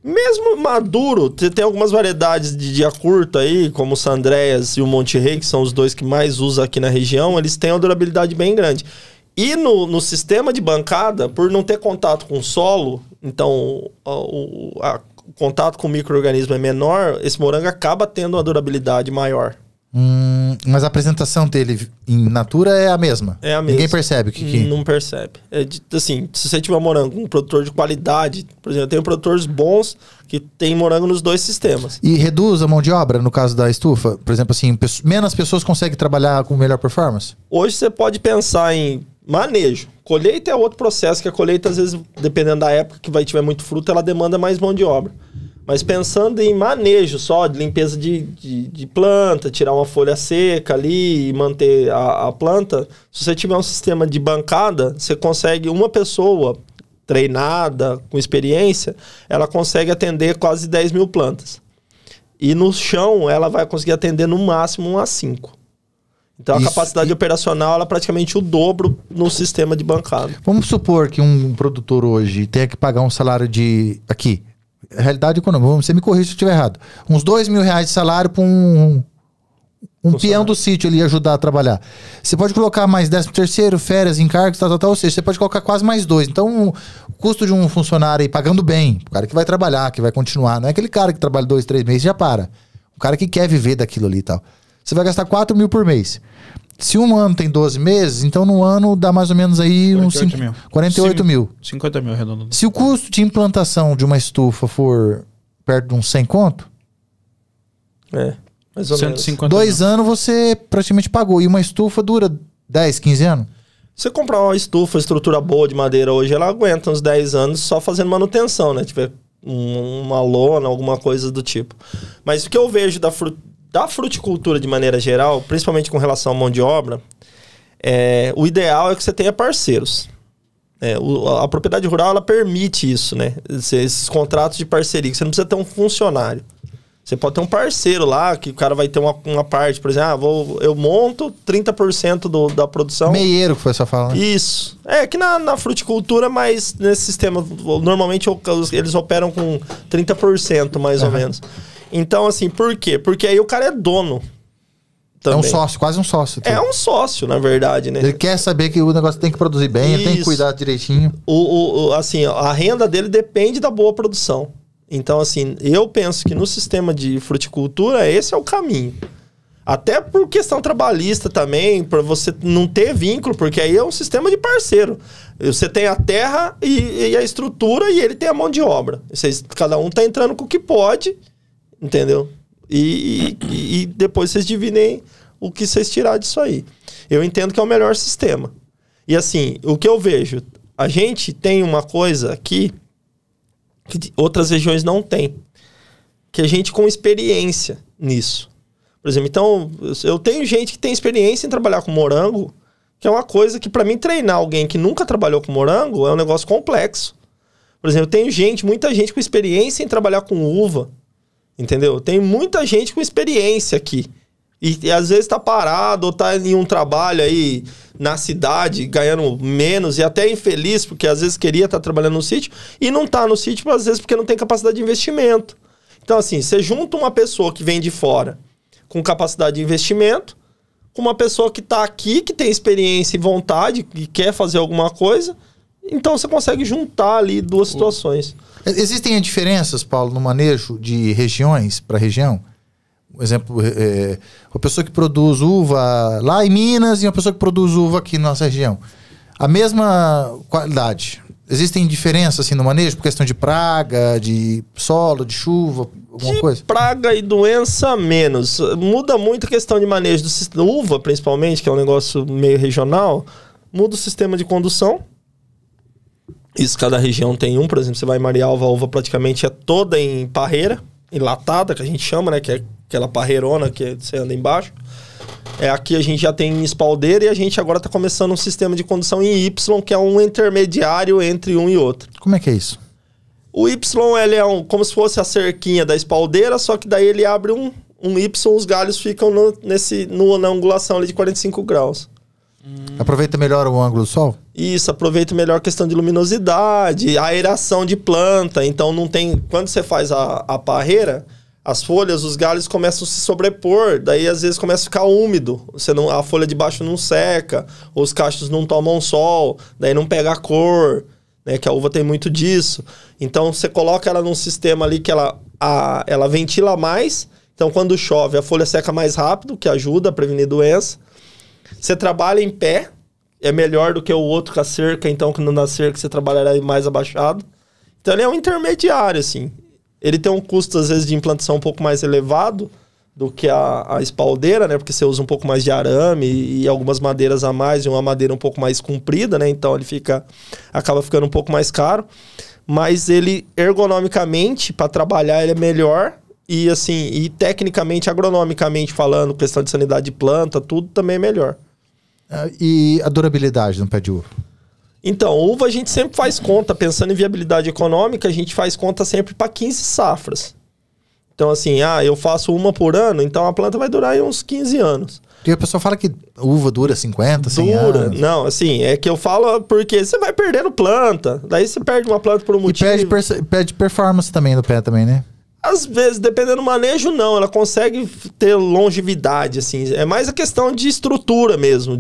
Mesmo maduro, tem algumas variedades de dia curto aí, como o Sandréas e o Monte Rei, que são os dois que mais usa aqui na região, eles têm uma durabilidade bem grande. E no sistema de bancada, por não ter contato com o solo, então o contato com o micro-organismo é menor, esse morango acaba tendo uma durabilidade maior. Mas a apresentação dele em natura é a mesma? É a mesma. Ninguém percebe que... Não percebe. Assim, se você tiver morango, um produtor de qualidade, por exemplo, eu tenho produtores bons que tem morango nos 2 sistemas. E reduz a mão de obra no caso da estufa? Por exemplo, assim, menos pessoas conseguem trabalhar com melhor performance? Hoje você pode pensar em manejo. Colheita é outro processo, que a colheita, às vezes, dependendo da época que tiver muito fruto, ela demanda mais mão de obra. Mas pensando em manejo só, de limpeza de planta, tirar uma folha seca ali e manter a planta, se você tiver um sistema de bancada, você consegue uma pessoa treinada, com experiência, ela consegue atender quase 10 mil plantas. E no chão, ela vai conseguir atender no máximo umas 5. Então, a capacidade operacional ela é praticamente o dobro no sistema de bancada. Vamos supor que um produtor hoje tenha que pagar um salário aqui, realidade econômica, você me corrija se eu estiver errado, uns R$2.000 de salário para um peão do sítio ali ajudar a trabalhar. Você pode colocar mais 13º, férias, encargos, tal, ou seja, você pode colocar quase mais 2. Então, o custo de um funcionário aí pagando bem, o cara que vai trabalhar, que vai continuar, não é aquele cara que trabalha 2, 3 meses e já para. O cara que quer viver daquilo ali e tal. Você vai gastar 4 mil por mês. Se um ano tem 12 meses, então no ano dá mais ou menos aí 48 mil. 50 mil redondo. Se o custo de implantação de uma estufa for perto de uns 100 conto, mais ou menos. 2 anos você praticamente pagou. E uma estufa dura 10, 15 anos? Se você comprar uma estufa, estrutura boa de madeira hoje, ela aguenta uns 10 anos só fazendo manutenção, né? Tiver uma lona, alguma coisa do tipo. Mas o que eu vejo da fruticultura de maneira geral, principalmente com relação à mão de obra, o ideal é que você tenha parceiros. A propriedade rural, ela permite isso, né? Esses contratos de parceria, que você não precisa ter um funcionário. Você pode ter um parceiro lá, que o cara vai ter uma parte, por exemplo, eu monto 30% da produção. Meieiro que foi só falar. Isso. Que na fruticultura, mas nesse sistema, normalmente eles operam com 30% mais ou menos. Então, assim, por quê? Porque aí o cara é dono também. É um sócio, quase um sócio. É um sócio, na verdade, né? Ele quer saber que o negócio tem que produzir bem, ele tem que cuidar direitinho. Assim, a renda dele depende da boa produção. Então, assim, eu penso que no sistema de fruticultura, esse é o caminho. Até por questão trabalhista também, para você não ter vínculo, porque aí é um sistema de parceiro. Você tem a terra e a estrutura e ele tem a mão de obra. Cada um tá entrando com o que pode, entendeu? E depois vocês dividem o que vocês tirar disso aí. Eu entendo que é o melhor sistema. E assim, o que eu vejo, a gente tem uma coisa aqui que outras regiões não têm, que a gente com experiência nisso. Por exemplo, então, eu tenho gente que tem experiência em trabalhar com morango, que é uma coisa que, para mim, treinar alguém que nunca trabalhou com morango é um negócio complexo. Por exemplo, eu tenho muita gente com experiência em trabalhar com uva, entendeu? Tem muita gente com experiência aqui. E às vezes tá parado ou tá em um trabalho aí na cidade, ganhando menos e até infeliz, porque às vezes queria estar trabalhando no sítio e não tá no sítio, às vezes porque não tem capacidade de investimento. Então, assim, você junta uma pessoa que vem de fora com capacidade de investimento, com uma pessoa que tá aqui, que tem experiência e vontade, que quer fazer alguma coisa, então você consegue juntar ali duas situações. Existem diferenças, Paulo, no manejo de regiões para região? Por exemplo, uma pessoa que produz uva lá em Minas e uma pessoa que produz uva aqui na nossa região. A mesma qualidade. Existem diferenças assim no manejo por questão de praga, de solo, de chuva, alguma coisa? Praga e doença, menos. Muda muito a questão de manejo do sistema. Uva, principalmente, que é um negócio meio regional, muda o sistema de condução. Isso, cada região tem um. Por exemplo, você vai em Marialva, a uva praticamente é toda em parreira, enlatada, que a gente chama, né? Que é aquela parreirona que você anda embaixo. Aqui a gente já tem espaldeira e a gente agora está começando um sistema de condução em Y, que é um intermediário entre um e outro. Como é que é isso? O Y, ele é como se fosse a cerquinha da espaldeira, só que daí ele abre um Y, os galhos ficam na angulação ali de 45 graus. Aproveita melhor o ângulo do sol? Isso, aproveita melhor a questão de luminosidade, aeração de planta. Então não tem... Quando você faz a parreira, as folhas, os galhos começam a se sobrepor, daí às vezes começa a ficar úmido. A folha de baixo não seca, os cachos não tomam sol, daí não pega a cor, né? Que a uva tem muito disso. Então você coloca ela num sistema ali que ela ventila mais. Então quando chove, a folha seca mais rápido, que ajuda a prevenir doença. Você trabalha em pé, é melhor do que o outro com a cerca, então que na cerca você trabalhará mais abaixado. Então ele é um intermediário, assim. Ele tem um custo, às vezes, de implantação um pouco mais elevado do que a espaldeira, né? Porque você usa um pouco mais de arame e algumas madeiras a mais, e uma madeira um pouco mais comprida, né? Então ele acaba ficando um pouco mais caro. Mas ele, ergonomicamente, para trabalhar, ele é melhor. E, assim, e tecnicamente, agronomicamente falando, questão de sanidade de planta, tudo também é melhor. E a durabilidade no pé de uva? Então, uva a gente sempre faz conta, pensando em viabilidade econômica, a gente faz conta sempre para 15 safras. Então, assim, eu faço uma por ano, então a planta vai durar aí uns 15 anos. E a pessoa fala que uva dura 50, 100 anos. Não, assim, é que eu falo porque você vai perdendo planta, daí você perde uma planta por um motivo. E perde performance também no pé também, né? Às vezes, dependendo do manejo, não. Ela consegue ter longevidade, assim. É mais a questão de estrutura mesmo.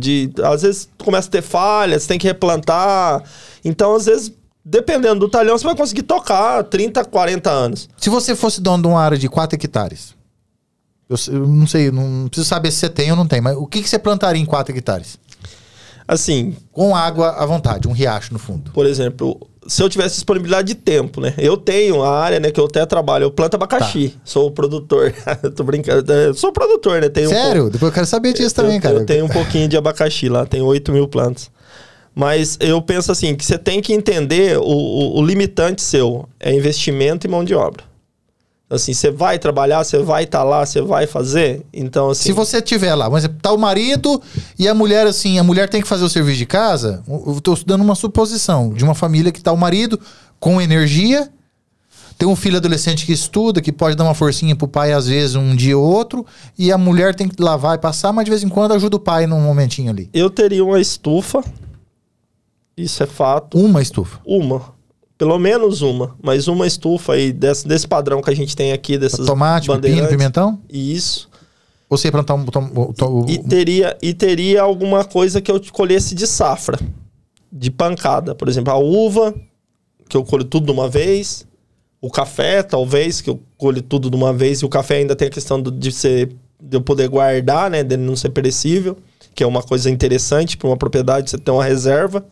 Às vezes, começa a ter falhas, você tem que replantar. Então, às vezes, dependendo do talhão, você vai conseguir tocar 30, 40 anos. Se você fosse dono de uma área de 4 hectares, eu não sei, não preciso saber se você tem ou não tem, mas o que você plantaria em 4 hectares? Assim... Com água à vontade, um riacho no fundo. Por exemplo... Se eu tivesse disponibilidade de tempo, né? Eu tenho a área, né, que eu até trabalho. Eu planto abacaxi. Tá. Sou produtor. Tô brincando. Eu sou produtor, né? Sério? Depois eu quero saber disso também, cara. Eu tenho um pouquinho de abacaxi lá. Tenho 8.000 plantas. Mas eu penso assim, que você tem que entender o limitante seu. É investimento e mão de obra. Assim, você vai trabalhar, você vai estar lá, você vai fazer. Então, assim... Se você estiver lá, mas tá o marido e a mulher, assim, a mulher tem que fazer o serviço de casa. Eu tô dando uma suposição de uma família que tá o marido com energia, tem um filho adolescente que estuda, que pode dar uma forcinha pro pai às vezes um dia ou outro, e a mulher tem que lavar e passar, mas de vez em quando ajuda o pai num momentinho ali. Eu teria uma estufa, isso é fato. Uma estufa? Pelo menos uma, mas uma estufa aí desse padrão que a gente tem aqui, dessas tomate, pepino, pimentão? Isso. Ou você ia plantar E teria alguma coisa que eu colhesse de safra, de pancada. Por exemplo, a uva, que eu colho tudo de uma vez. O café, talvez, que eu colho tudo de uma vez. E o café ainda tem a questão de eu poder guardar, né? Dele não ser perecível, que é uma coisa interessante para uma propriedade, você ter uma reserva,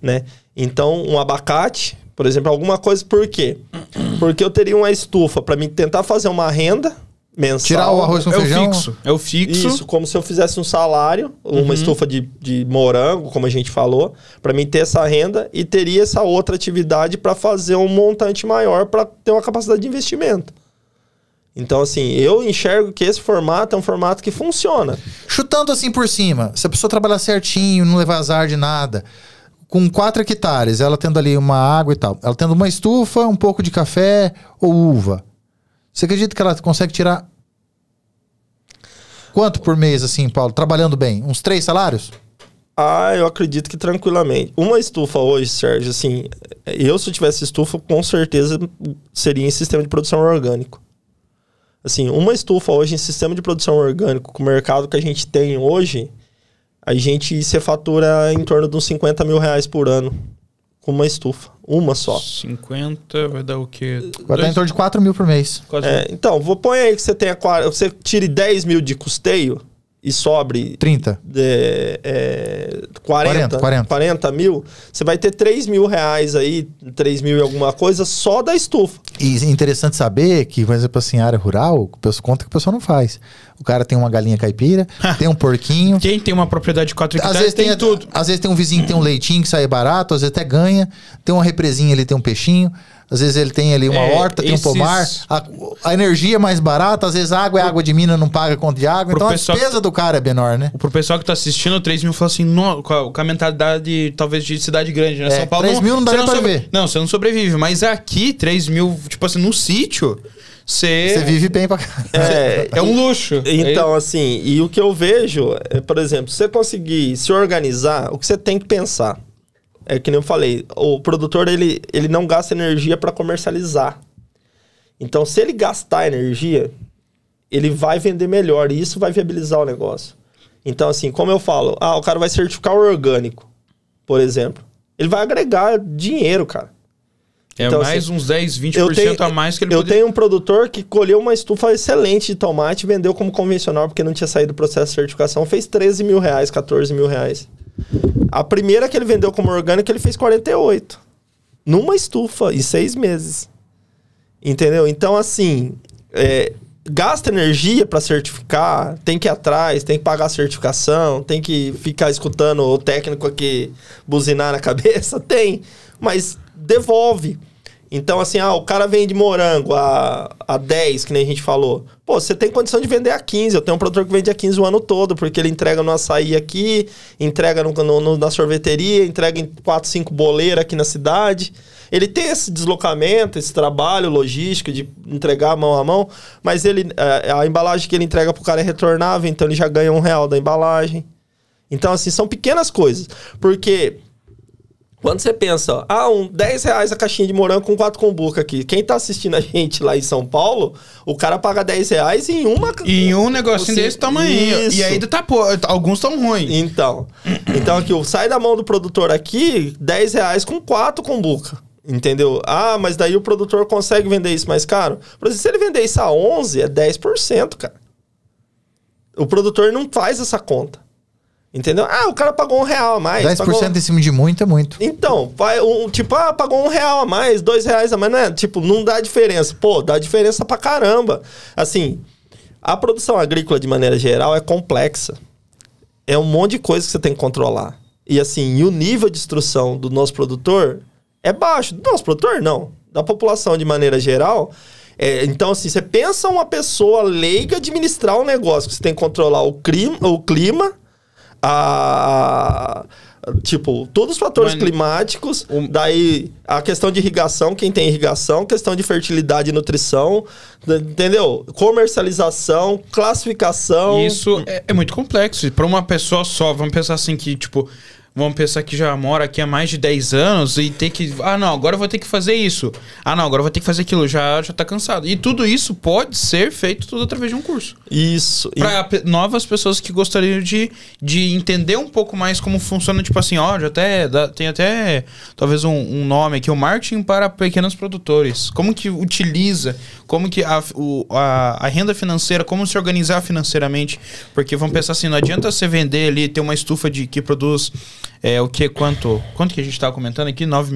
né? Então, um abacate... Por exemplo, alguma coisa, por quê? Porque eu teria uma estufa para mim tentar fazer uma renda mensal. Tirar o arroz com feijão? É o fixo. Isso, como se eu fizesse um salário, uma estufa de morango, como a gente falou, para mim ter essa renda e teria essa outra atividade para fazer um montante maior para ter uma capacidade de investimento. Então, assim, eu enxergo que esse formato é um formato que funciona. Chutando assim por cima, se a pessoa trabalhar certinho, não levar azar de nada... Com 4 hectares, ela tendo ali uma água e tal, ela tendo uma estufa, um pouco de café ou uva, você acredita que ela consegue tirar quanto por mês, assim, Paulo? Trabalhando bem? Uns 3 salários? Eu acredito que tranquilamente. Uma estufa hoje, Sérgio, assim, se eu tivesse estufa, com certeza seria em sistema de produção orgânico. Assim, uma estufa hoje em sistema de produção orgânico, com o mercado que a gente tem hoje... A gente se fatura em torno de uns 50 mil reais por ano com uma estufa. Uma só. 50 vai dar o quê? Vai dar em torno de 4 mil por mês. Então, pôr aí que você tenha você tire 10 mil de custeio e sobre 30. 40 mil, você vai ter 3 mil reais aí, 3 mil e alguma coisa só da estufa. E é interessante saber que, por exemplo, assim, área rural, conta que o pessoal não faz. O cara tem uma galinha caipira, tem um porquinho. Quem tem uma propriedade de 4 hectares às vezes tem tudo. Às vezes tem um vizinho que tem um leitinho que sai barato, às vezes até ganha. Tem uma represinha, ele tem um peixinho. Às vezes ele tem ali uma horta, tem um pomar. A energia é mais barata, às vezes a água é água de mina, não paga conta de água. Então a despesa do cara é menor, né? Pro pessoal que tá assistindo, 3 mil fala assim, com a mentalidade talvez de cidade grande, né? São Paulo 3 mil não dá nem pra viver. Não, você não sobrevive. Mas aqui, 3 mil, tipo assim, no sítio, você vive bem pra caramba. É um luxo. Então, assim, e o que eu vejo, por exemplo, se você conseguir se organizar, o que você tem que pensar? É que nem eu falei, o produtor, ele não gasta energia para comercializar. Então, se ele gastar energia, ele vai vender melhor e isso vai viabilizar o negócio. Então, assim, como eu falo, o cara vai certificar o orgânico, por exemplo. Ele vai agregar dinheiro, cara. Então, mais assim, uns 10, 20% a mais que ele Eu tenho um produtor que colheu uma estufa excelente de tomate e vendeu como convencional porque não tinha saído do processo de certificação. Fez 13 mil reais, 14 mil reais. A primeira que ele vendeu como orgânico, ele fez 48. Numa estufa, em 6 meses. Entendeu? Então, assim, gasta energia para certificar, tem que ir atrás, tem que pagar a certificação, tem que ficar escutando o técnico aqui buzinar na cabeça, tem, mas devolve. Então, assim, o cara vende morango a 10, que nem a gente falou. Pô, você tem condição de vender a 15. Eu tenho um produtor que vende a 15 o ano todo, porque ele entrega no açaí aqui, entrega na sorveteria, entrega em 4, 5 boleiras aqui na cidade. Ele tem esse deslocamento, esse trabalho logístico de entregar mão a mão, mas a embalagem que ele entrega pro cara é retornável, então ele já ganha R$1 da embalagem. Então, assim, são pequenas coisas. Porque quando você pensa, 10 reais a caixinha de morango com 4 cumbuca aqui. Quem tá assistindo a gente lá em São Paulo, o cara paga 10 reais em uma... Em um negocinho desse tamanho. Isso. E ainda alguns tão ruins. Então aqui, sai da mão do produtor aqui, 10 reais com 4 cumbuca. Entendeu? Mas daí o produtor consegue vender isso mais caro. Por exemplo, se ele vender isso a 11, é 10%, cara. O produtor não faz essa conta. Entendeu? O cara pagou R$1 a mais. 10% em cima de muito é muito. Então, pagou R$1 a mais, R$2 a mais, né? Tipo, não dá diferença. Pô, dá diferença pra caramba. Assim, a produção agrícola, de maneira geral, é complexa. É um monte de coisa que você tem que controlar. E assim, o nível de instrução do nosso produtor é baixo. Do nosso produtor, não. Da população, de maneira geral. Então, assim, você pensa uma pessoa leiga administrar um negócio, que você tem que controlar o clima, todos os fatores climáticos, daí a questão de irrigação, quem tem irrigação, questão de fertilidade e nutrição, entendeu? Comercialização, classificação. Isso é muito complexo. Para uma pessoa só, vamos pensar assim que, vamos pensar que já mora aqui há mais de 10 anos e ter que... não, agora eu vou ter que fazer isso. Não, agora eu vou ter que fazer aquilo. Já tá cansado. E tudo isso pode ser feito tudo através de um curso. Isso. Para novas pessoas que gostariam de entender um pouco mais como funciona, tem até talvez um nome aqui, o marketing para pequenos produtores. Como que utiliza, como que a renda financeira, como se organizar financeiramente. Porque vamos pensar assim, não adianta você vender ali, ter uma estufa que produz... Quanto que a gente estava comentando aqui? 9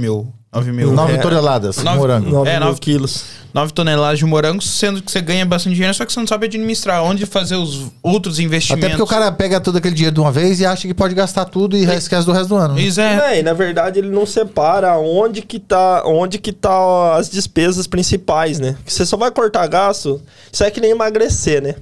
toneladas de morango. 9 quilos. 9 toneladas de morango, sendo que você ganha bastante dinheiro, só que você não sabe administrar, onde fazer os outros investimentos. Até porque o cara pega todo aquele dinheiro de uma vez e acha que pode gastar tudo e esquece do resto do ano. E na verdade ele não separa onde que tá as despesas principais, né? Você só vai cortar gasto, isso é que nem emagrecer, né?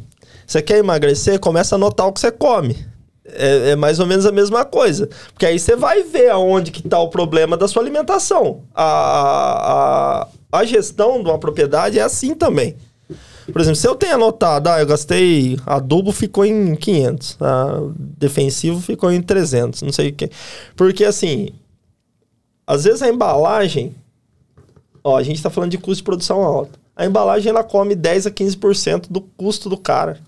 Você quer emagrecer, começa a anotar o que você come. É mais ou menos a mesma coisa. Porque aí você vai ver aonde que tá o problema da sua alimentação. A gestão de uma propriedade é assim também. Por exemplo, se eu tenho anotado, eu gastei... Adubo ficou em 500. Defensivo ficou em 300. Não sei o que. Porque assim... Às vezes a embalagem... a gente tá falando de custo de produção alto. A embalagem, ela come 10 a 15% do custo do cara.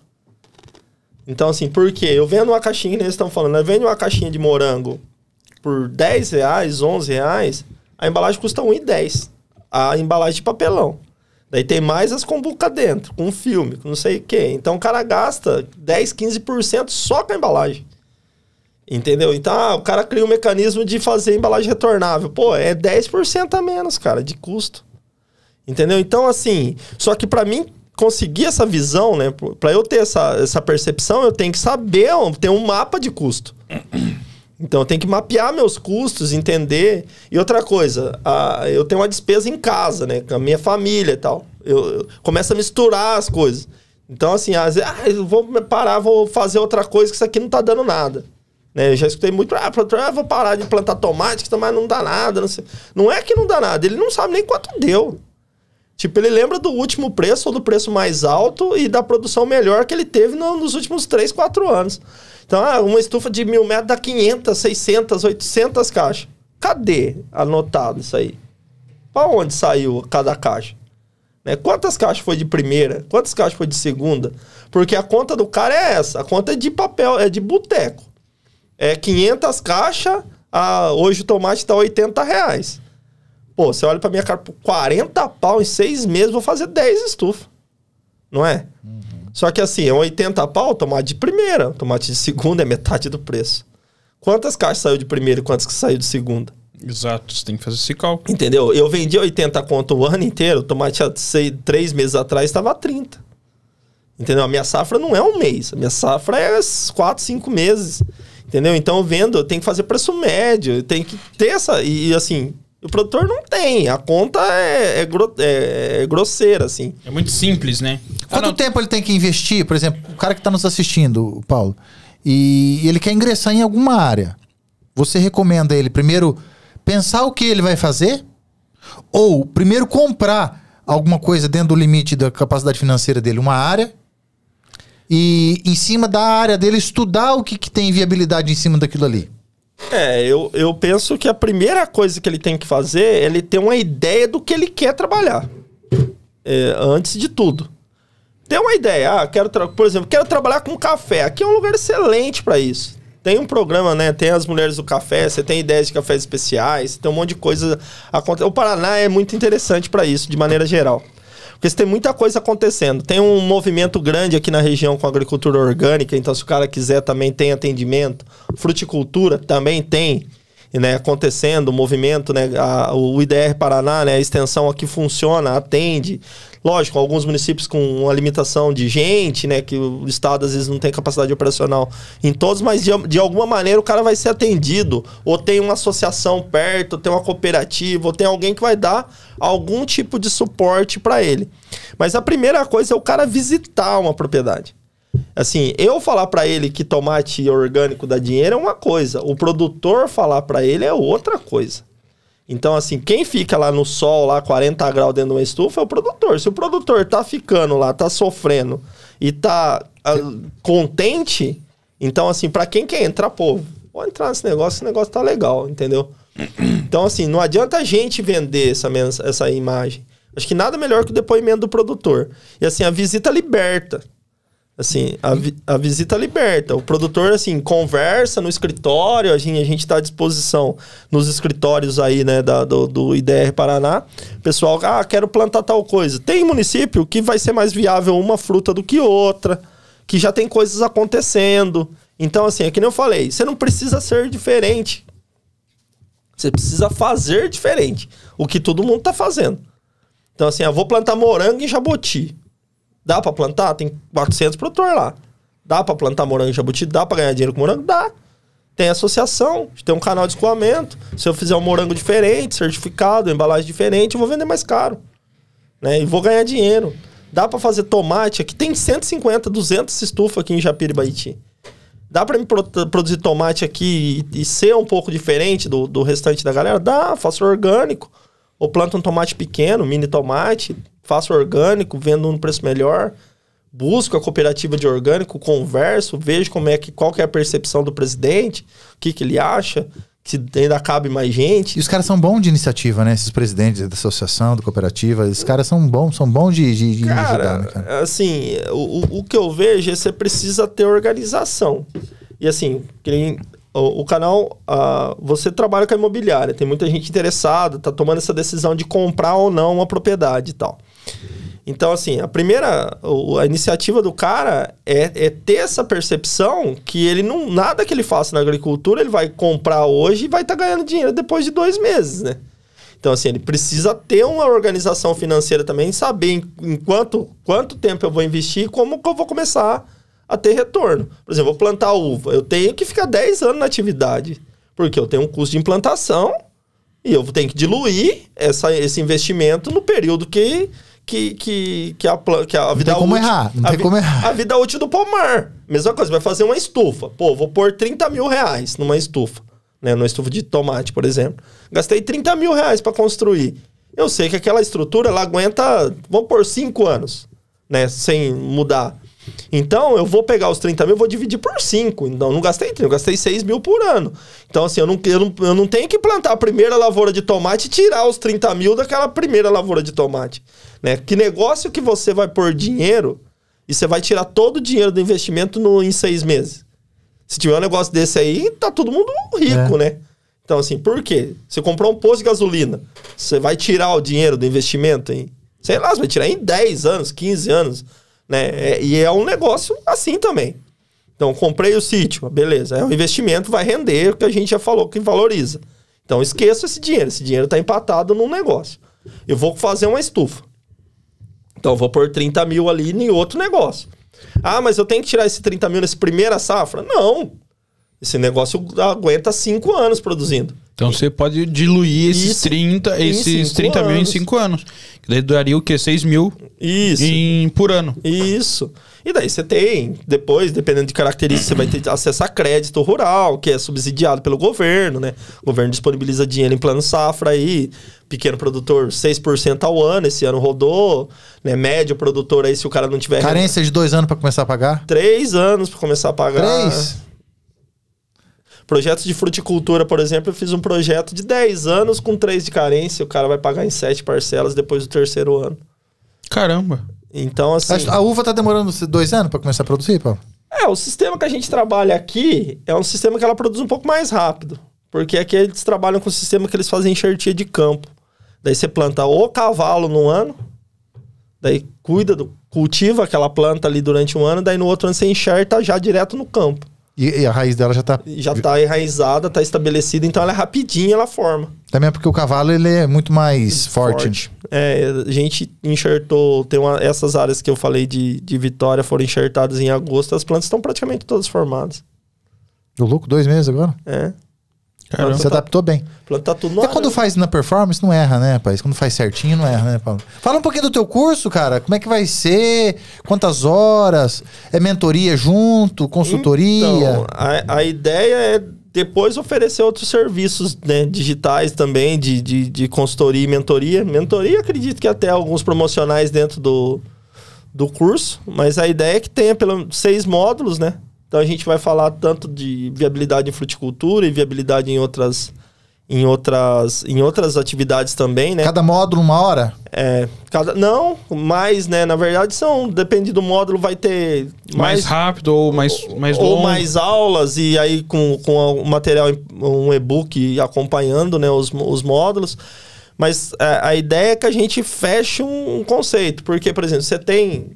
Então, assim, por quê? Eu vendo uma caixinha, que eles estão falando, eu vendo uma caixinha de morango por 10 reais, 11 reais, a embalagem custa 1,10. A embalagem de papelão. Daí tem mais as kombucha dentro, com filme, com não sei o quê. Então o cara gasta 10, 15% só com a embalagem. Entendeu? Então o cara cria um mecanismo de fazer embalagem retornável. Pô, é 10% a menos, cara, de custo. Entendeu? Então, assim, só que para mim conseguir essa visão, né? Para eu ter essa percepção, eu tenho que saber, ter um mapa de custo. Então eu tenho que mapear meus custos, entender. E outra coisa, eu tenho uma despesa em casa, né? Com a minha família e tal. Eu começo a misturar as coisas. Então, assim, às vezes, eu vou parar, vou fazer outra coisa, que isso aqui não tá dando nada. Né? Eu já escutei muito, vou parar de plantar tomate, que tomate não dá nada. Não sei. Não é que não dá nada, ele não sabe nem quanto deu. Tipo, ele lembra do último preço ou do preço mais alto e da produção melhor que ele teve nos últimos 3, 4 anos. Então, uma estufa de 1000 metros dá 500, 600, 800 caixas. Cadê anotado isso aí? Pra onde saiu cada caixa? Né? Quantas caixas foi de primeira? Quantas caixas foi de segunda? Porque a conta do cara é essa. A conta é de papel, é de boteco. É 500 caixas, hoje o tomate tá R$80. Pô, você olha pra minha cara, 40 pau em 6 meses, vou fazer 10 estufas. Não é? Uhum. Só que assim, é 80 pau, tomate de primeira. Tomate de segunda é metade do preço. Quantas caixas saiu de primeira e quantas que saiu de segunda? Exato, você tem que fazer esse cálculo. Entendeu? Eu vendi 80 conto o ano inteiro, o tomate há 3 meses atrás estava a 30. Entendeu? A minha safra não é um mês, a minha safra é 4, 5 meses. Entendeu? Então eu tenho que fazer preço médio, eu tenho que ter essa... E assim... O produtor não tem. A conta é grosseira, assim. É muito simples, né? Quanto tempo ele tem que investir? Por exemplo, o cara que está nos assistindo, Paulo, e ele quer ingressar em alguma área. Você recomenda ele primeiro pensar o que ele vai fazer? Ou primeiro comprar alguma coisa dentro do limite da capacidade financeira dele, uma área, e em cima da área dele estudar o que tem viabilidade em cima daquilo ali? Eu penso que a primeira coisa que ele tem que fazer é ele ter uma ideia do que ele quer trabalhar. Antes de tudo. Ter uma ideia. Por exemplo, quero trabalhar com café. Aqui é um lugar excelente para isso. Tem um programa, né? Tem as mulheres do café, você tem ideias de cafés especiais, tem um monte de coisa acontecendo. O Paraná é muito interessante para isso, de maneira geral. Porque você tem muita coisa acontecendo. Tem um movimento grande aqui na região com agricultura orgânica, então se o cara quiser também tem atendimento. Fruticultura também tem, né, acontecendo, o movimento, né, o IDR Paraná, né, a extensão aqui funciona, atende. Lógico, alguns municípios com uma limitação de gente, né, que o estado às vezes não tem capacidade operacional em todos, mas de alguma maneira o cara vai ser atendido, ou tem uma associação perto, ou tem uma cooperativa, ou tem alguém que vai dar algum tipo de suporte para ele. Mas a primeira coisa é o cara visitar uma propriedade. Assim, eu falar para ele que tomate orgânico dá dinheiro é uma coisa, o produtor falar para ele é outra coisa. Então, assim, quem fica lá no sol, lá 40 graus dentro de uma estufa é o produtor. Se o produtor tá ficando lá, tá sofrendo e tá contente, então, assim, para quem quer entrar, pô, vou entrar nesse negócio, esse negócio tá legal, entendeu? Então, assim, não adianta a gente vender essa imagem. Acho que nada melhor que o depoimento do produtor. E, assim, a visita liberta. Assim, a visita liberta. O produtor, assim, conversa no escritório, a gente está à disposição nos escritórios aí, né, do IDR Paraná. Pessoal, quero plantar tal coisa. Tem município que vai ser mais viável uma fruta do que outra, que já tem coisas acontecendo. Então, assim, é que nem eu falei, você não precisa ser diferente. Você precisa fazer diferente. O que todo mundo tá fazendo. Então, assim, eu vou plantar morango em Jaboti. Dá pra plantar? Tem 400 produtores lá. Dá pra plantar morango em Jabuti? Dá pra ganhar dinheiro com morango? Dá. Tem associação, tem um canal de escoamento. Se eu fizer um morango diferente, certificado, embalagem diferente, eu vou vender mais caro. Né? E vou ganhar dinheiro. Dá pra fazer tomate. Aqui tem 150, 200 estufas aqui em Japeri-Baiti. Dá pra me produzir tomate aqui e ser um pouco diferente do restante da galera? Dá, faço orgânico. Ou planto um tomate pequeno, mini tomate... Faço orgânico, vendo um preço melhor, busco a cooperativa de orgânico, converso, vejo qual que é a percepção do presidente, o que ele acha, se ainda cabe mais gente. E os caras são bons de iniciativa, né? Esses presidentes da associação, da cooperativa, esses caras são bons de ajudar, né, cara? Assim, o que eu vejo é que você precisa ter organização. E assim, o canal, você trabalha com a imobiliária, tem muita gente interessada, tá tomando essa decisão de comprar ou não uma propriedade e tal. Então, assim, a iniciativa do cara é ter essa percepção que ele não... Nada que ele faça na agricultura, ele vai comprar hoje e vai estar ganhando dinheiro depois de 2 meses, né? Então, assim, ele precisa ter uma organização financeira também, saber em quanto tempo eu vou investir e como que eu vou começar a ter retorno. Por exemplo, eu vou plantar uva, eu tenho que ficar 10 anos na atividade, porque eu tenho um custo de implantação e eu tenho que diluir esse investimento no período que a vida útil... Não tem como errar. A vida útil do pomar. Mesma coisa, vai fazer uma estufa. Pô, vou pôr 30 mil reais numa estufa. Né, numa estufa de tomate, por exemplo. Gastei 30 mil reais para construir. Eu sei que aquela estrutura, ela aguenta, vamos por 5 anos, né, sem mudar. Então, eu vou pegar os 30 mil e vou dividir por 5. Então, eu não gastei 30, eu gastei 6 mil por ano. Então, assim, eu não tenho que plantar a primeira lavoura de tomate e tirar os 30 mil daquela primeira lavoura de tomate. Né? Que negócio que você vai pôr dinheiro e você vai tirar todo o dinheiro do investimento em 6 meses? Se tiver um negócio desse aí, tá todo mundo rico, né? Então, assim, por quê? Você comprou um posto de gasolina, você vai tirar o dinheiro do investimento em... Sei lá, você vai tirar em 10 anos, 15 anos, né? E é um negócio assim também. Então, comprei o sítio, beleza. É um investimento, vai render, o que a gente já falou que valoriza. Então, esqueça esse dinheiro tá empatado num negócio. Eu vou fazer uma estufa. Então, eu vou pôr 30 mil ali em outro negócio. Ah, mas eu tenho que tirar esse 30 mil nessa primeira safra? Não. Esse negócio aguenta 5 anos produzindo. Então você pode diluir esses 30 mil em 5 anos. Que daí daria o quê? 6 mil por ano. Isso. E daí você tem, depois, dependendo de características, você vai ter acesso a crédito rural, que é subsidiado pelo governo, né? O governo disponibiliza dinheiro em plano safra aí, pequeno produtor 6% ao ano, esse ano rodou, né? Médio produtor aí, se o cara não tiver... Carência de 2 anos para começar a pagar? 3 anos para começar a pagar. 3? Projetos de fruticultura, por exemplo, eu fiz um projeto de 10 anos com 3 de carência, o cara vai pagar em 7 parcelas depois do 3º ano. Caramba! Então, assim... A uva tá demorando 2 anos para começar a produzir, Paulo? O sistema que a gente trabalha aqui é um sistema que ela produz um pouco mais rápido. Porque aqui eles trabalham com um sistema que eles fazem enxertia de campo. Daí você planta o cavalo no ano, daí cultiva aquela planta ali durante um ano, daí no outro ano você enxerta já direto no campo. E a raiz dela já tá enraizada, tá estabelecida, então ela é rapidinha, ela forma. Também é porque o cavalo ele é muito mais forte. A gente enxertou, essas áreas que eu falei de Vitória foram enxertadas em agosto, as plantas estão praticamente todas formadas. O louco, 2 meses agora? Caramba. Você adaptou bem. Planta tudo no quando faz na performance, não erra, né, rapaz? Quando faz certinho, não erra, né, Paulo? Fala um pouquinho do teu curso, cara. Como é que vai ser? Quantas horas? É mentoria junto? Consultoria? Então, a ideia é depois oferecer outros serviços, né, digitais também, de consultoria e mentoria. Mentoria, acredito que até alguns promocionais dentro do curso. Mas a ideia é que tenha pelo 6 módulos, né? Então a gente vai falar tanto de viabilidade em fruticultura e viabilidade em outras atividades também, né? Cada módulo 1 hora? Não, mais, né? Na verdade depende do módulo, vai ter mais rápido ou mais longo. Ou mais aulas e aí com o material, um e-book acompanhando, né, os módulos. Mas a ideia é que a gente feche um conceito, porque, por exemplo, você tem...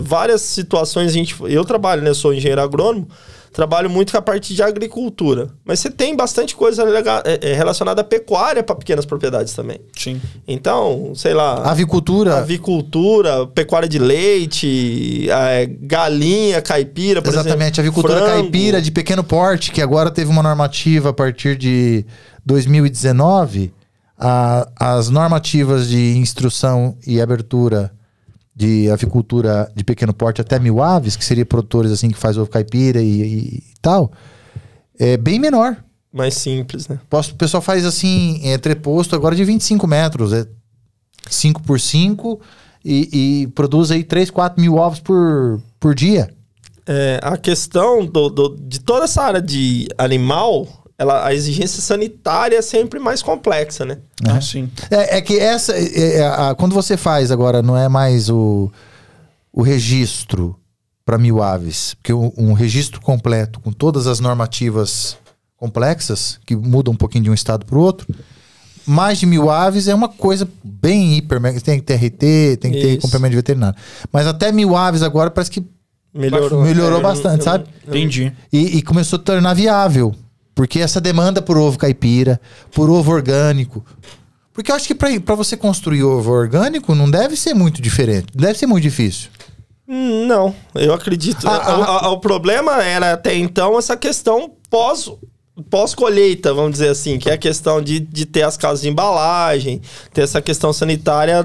várias situações, eu trabalho, né? Sou engenheiro agrônomo, trabalho muito com a parte de agricultura. Mas você tem bastante coisa relacionada à pecuária para pequenas propriedades também. Sim. Então, sei lá... Avicultura, pecuária de leite, galinha, caipira, por exemplo. Exatamente, avicultura caipira de pequeno porte, que agora teve uma normativa a partir de 2019. As normativas de instrução e abertura de avicultura de pequeno porte até 1.000 aves, que seria produtores assim que faz ovo caipira e tal, é bem menor. Mais simples, né? O pessoal faz assim, entreposto agora de 25 metros, 5 por 5 e produz aí 3, 4 mil ovos por dia. A questão de toda essa área de animal, a exigência sanitária é sempre mais complexa, né? Sim. Que essa... quando você faz agora, não é mais o registro para 1.000 aves, porque um registro completo, com todas as normativas complexas, que mudam um pouquinho de um estado para o outro, mais de 1.000 aves é uma coisa bem hiper... Tem que ter RT, tem que ter complemento de veterinário. Mas até 1.000 aves agora parece que melhorou bastante, sabe? Entendi. E começou a tornar viável. Porque essa demanda por ovo caipira, por ovo orgânico... Porque eu acho que pra você construir ovo orgânico não deve ser muito diferente. Não deve ser muito difícil. Não, eu acredito. O problema era até então essa questão pós-colheita, vamos dizer assim, que é a questão de ter as casas de embalagem, ter essa questão sanitária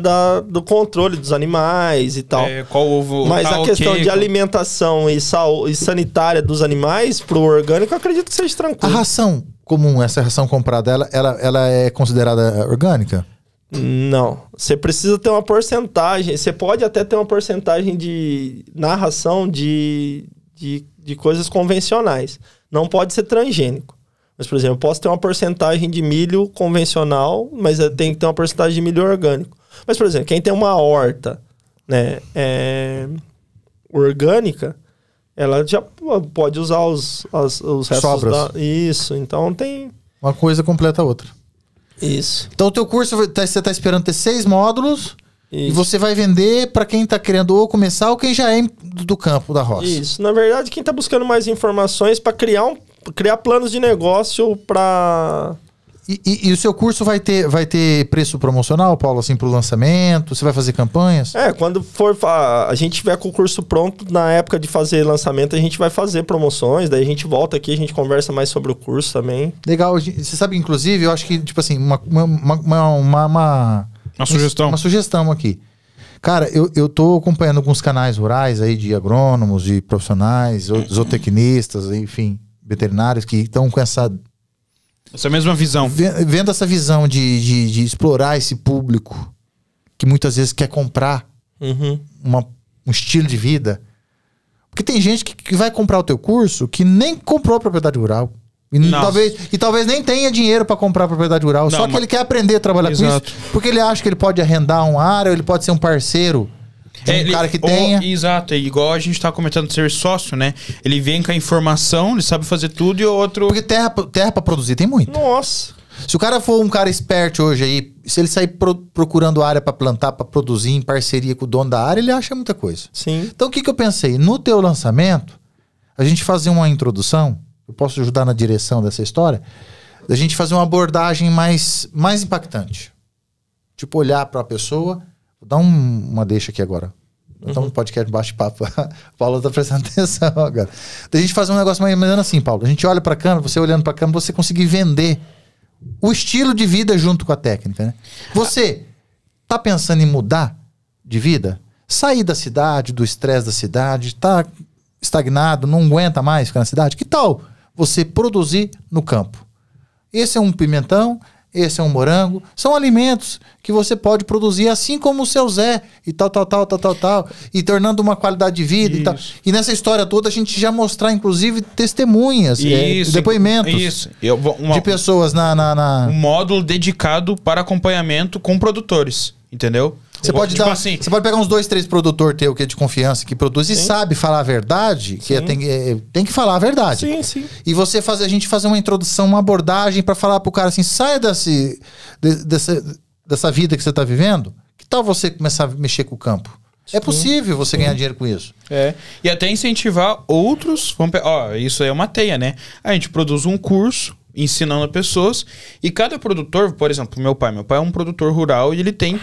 do controle dos animais e tal. Qual ovo? Mas a questão de alimentação e sanitária dos animais pro orgânico, eu acredito que seja tranquilo. A ração comum, essa ração comprada, ela é considerada orgânica? Não. Você precisa ter uma porcentagem. Você pode até ter uma porcentagem na ração de coisas convencionais. Não pode ser transgênico. Mas, por exemplo, eu posso ter uma porcentagem de milho convencional, mas tem que ter uma porcentagem de milho orgânico. Mas, por exemplo, quem tem uma horta, né, orgânica, ela já pode usar os restos sobras. Isso, então tem... Uma coisa completa a outra. Isso. Então o teu curso, você está esperando ter 6 módulos... Isso. E você vai vender para quem tá querendo ou começar ou quem já é do campo da roça. Isso. Na verdade, quem tá buscando mais informações para criar planos de negócio para... E o seu curso vai ter preço promocional, Paulo, assim, pro lançamento? Você vai fazer campanhas? Quando a gente tiver com o curso pronto, na época de fazer lançamento, a gente vai fazer promoções, daí a gente volta aqui, a gente conversa mais sobre o curso também. Legal. Você sabe, inclusive, eu acho que, tipo assim, uma sugestão. Uma sugestão aqui. Cara, eu tô acompanhando alguns canais rurais aí de agrônomos, de profissionais, zootecnistas, enfim, veterinários que estão com essa mesma visão. Vendo essa visão de explorar esse público que muitas vezes quer comprar um estilo de vida. Porque tem gente que vai comprar o teu curso que nem comprou a propriedade rural. E talvez nem tenha dinheiro para comprar a propriedade rural. Só que ele quer aprender a trabalhar com isso. Porque ele acha que ele pode arrendar uma área, ou ele pode ser um parceiro de um cara que tenha. Exato, igual a gente tá comentando de ser sócio, né? Ele vem com a informação, ele sabe fazer tudo e o outro... Porque terra para produzir tem muito. Nossa! Se o cara for um cara esperto hoje aí, se ele sair procurando área para plantar, para produzir em parceria com o dono da área, ele acha muita coisa. Sim. Então o que eu pensei? No teu lançamento, a gente fazer uma introdução... Eu posso ajudar na direção dessa história, da gente fazer uma abordagem mais impactante. Tipo, olhar para a pessoa. Vou dar uma deixa aqui agora. Vou dar um podcast bate-papo. Paulo tá prestando atenção agora. Da gente fazer um negócio mais ou menos assim, Paulo. A gente olha para a câmera, você olhando para a câmera, você conseguir vender o estilo de vida junto com a técnica, né? Você tá pensando em mudar de vida? Sair da cidade, do estresse da cidade, tá estagnado, não aguenta mais ficar na cidade? Que tal você produzir no campo? Esse é um pimentão, esse é um morango, são alimentos que você pode produzir assim como o seu Zé e tal, e tornando uma qualidade de vida e tal. E nessa história toda a gente já mostrar inclusive testemunhas, depoimentos de pessoas um módulo dedicado para acompanhamento com produtores, entendeu? Você pode você pode pegar uns 2, 3 produtores teu que é de confiança, que produz e sabe falar a verdade, que tem que falar a verdade. Sim, sim. E a gente fazer uma introdução, uma abordagem para falar pro cara assim, saia dessa vida que você tá vivendo, que tal você começar a mexer com o campo? É possível você ganhar dinheiro com isso. E até incentivar outros. Isso aí é uma teia, né? A gente produz um curso ensinando pessoas e cada produtor, por exemplo, meu pai é um produtor rural e ele tem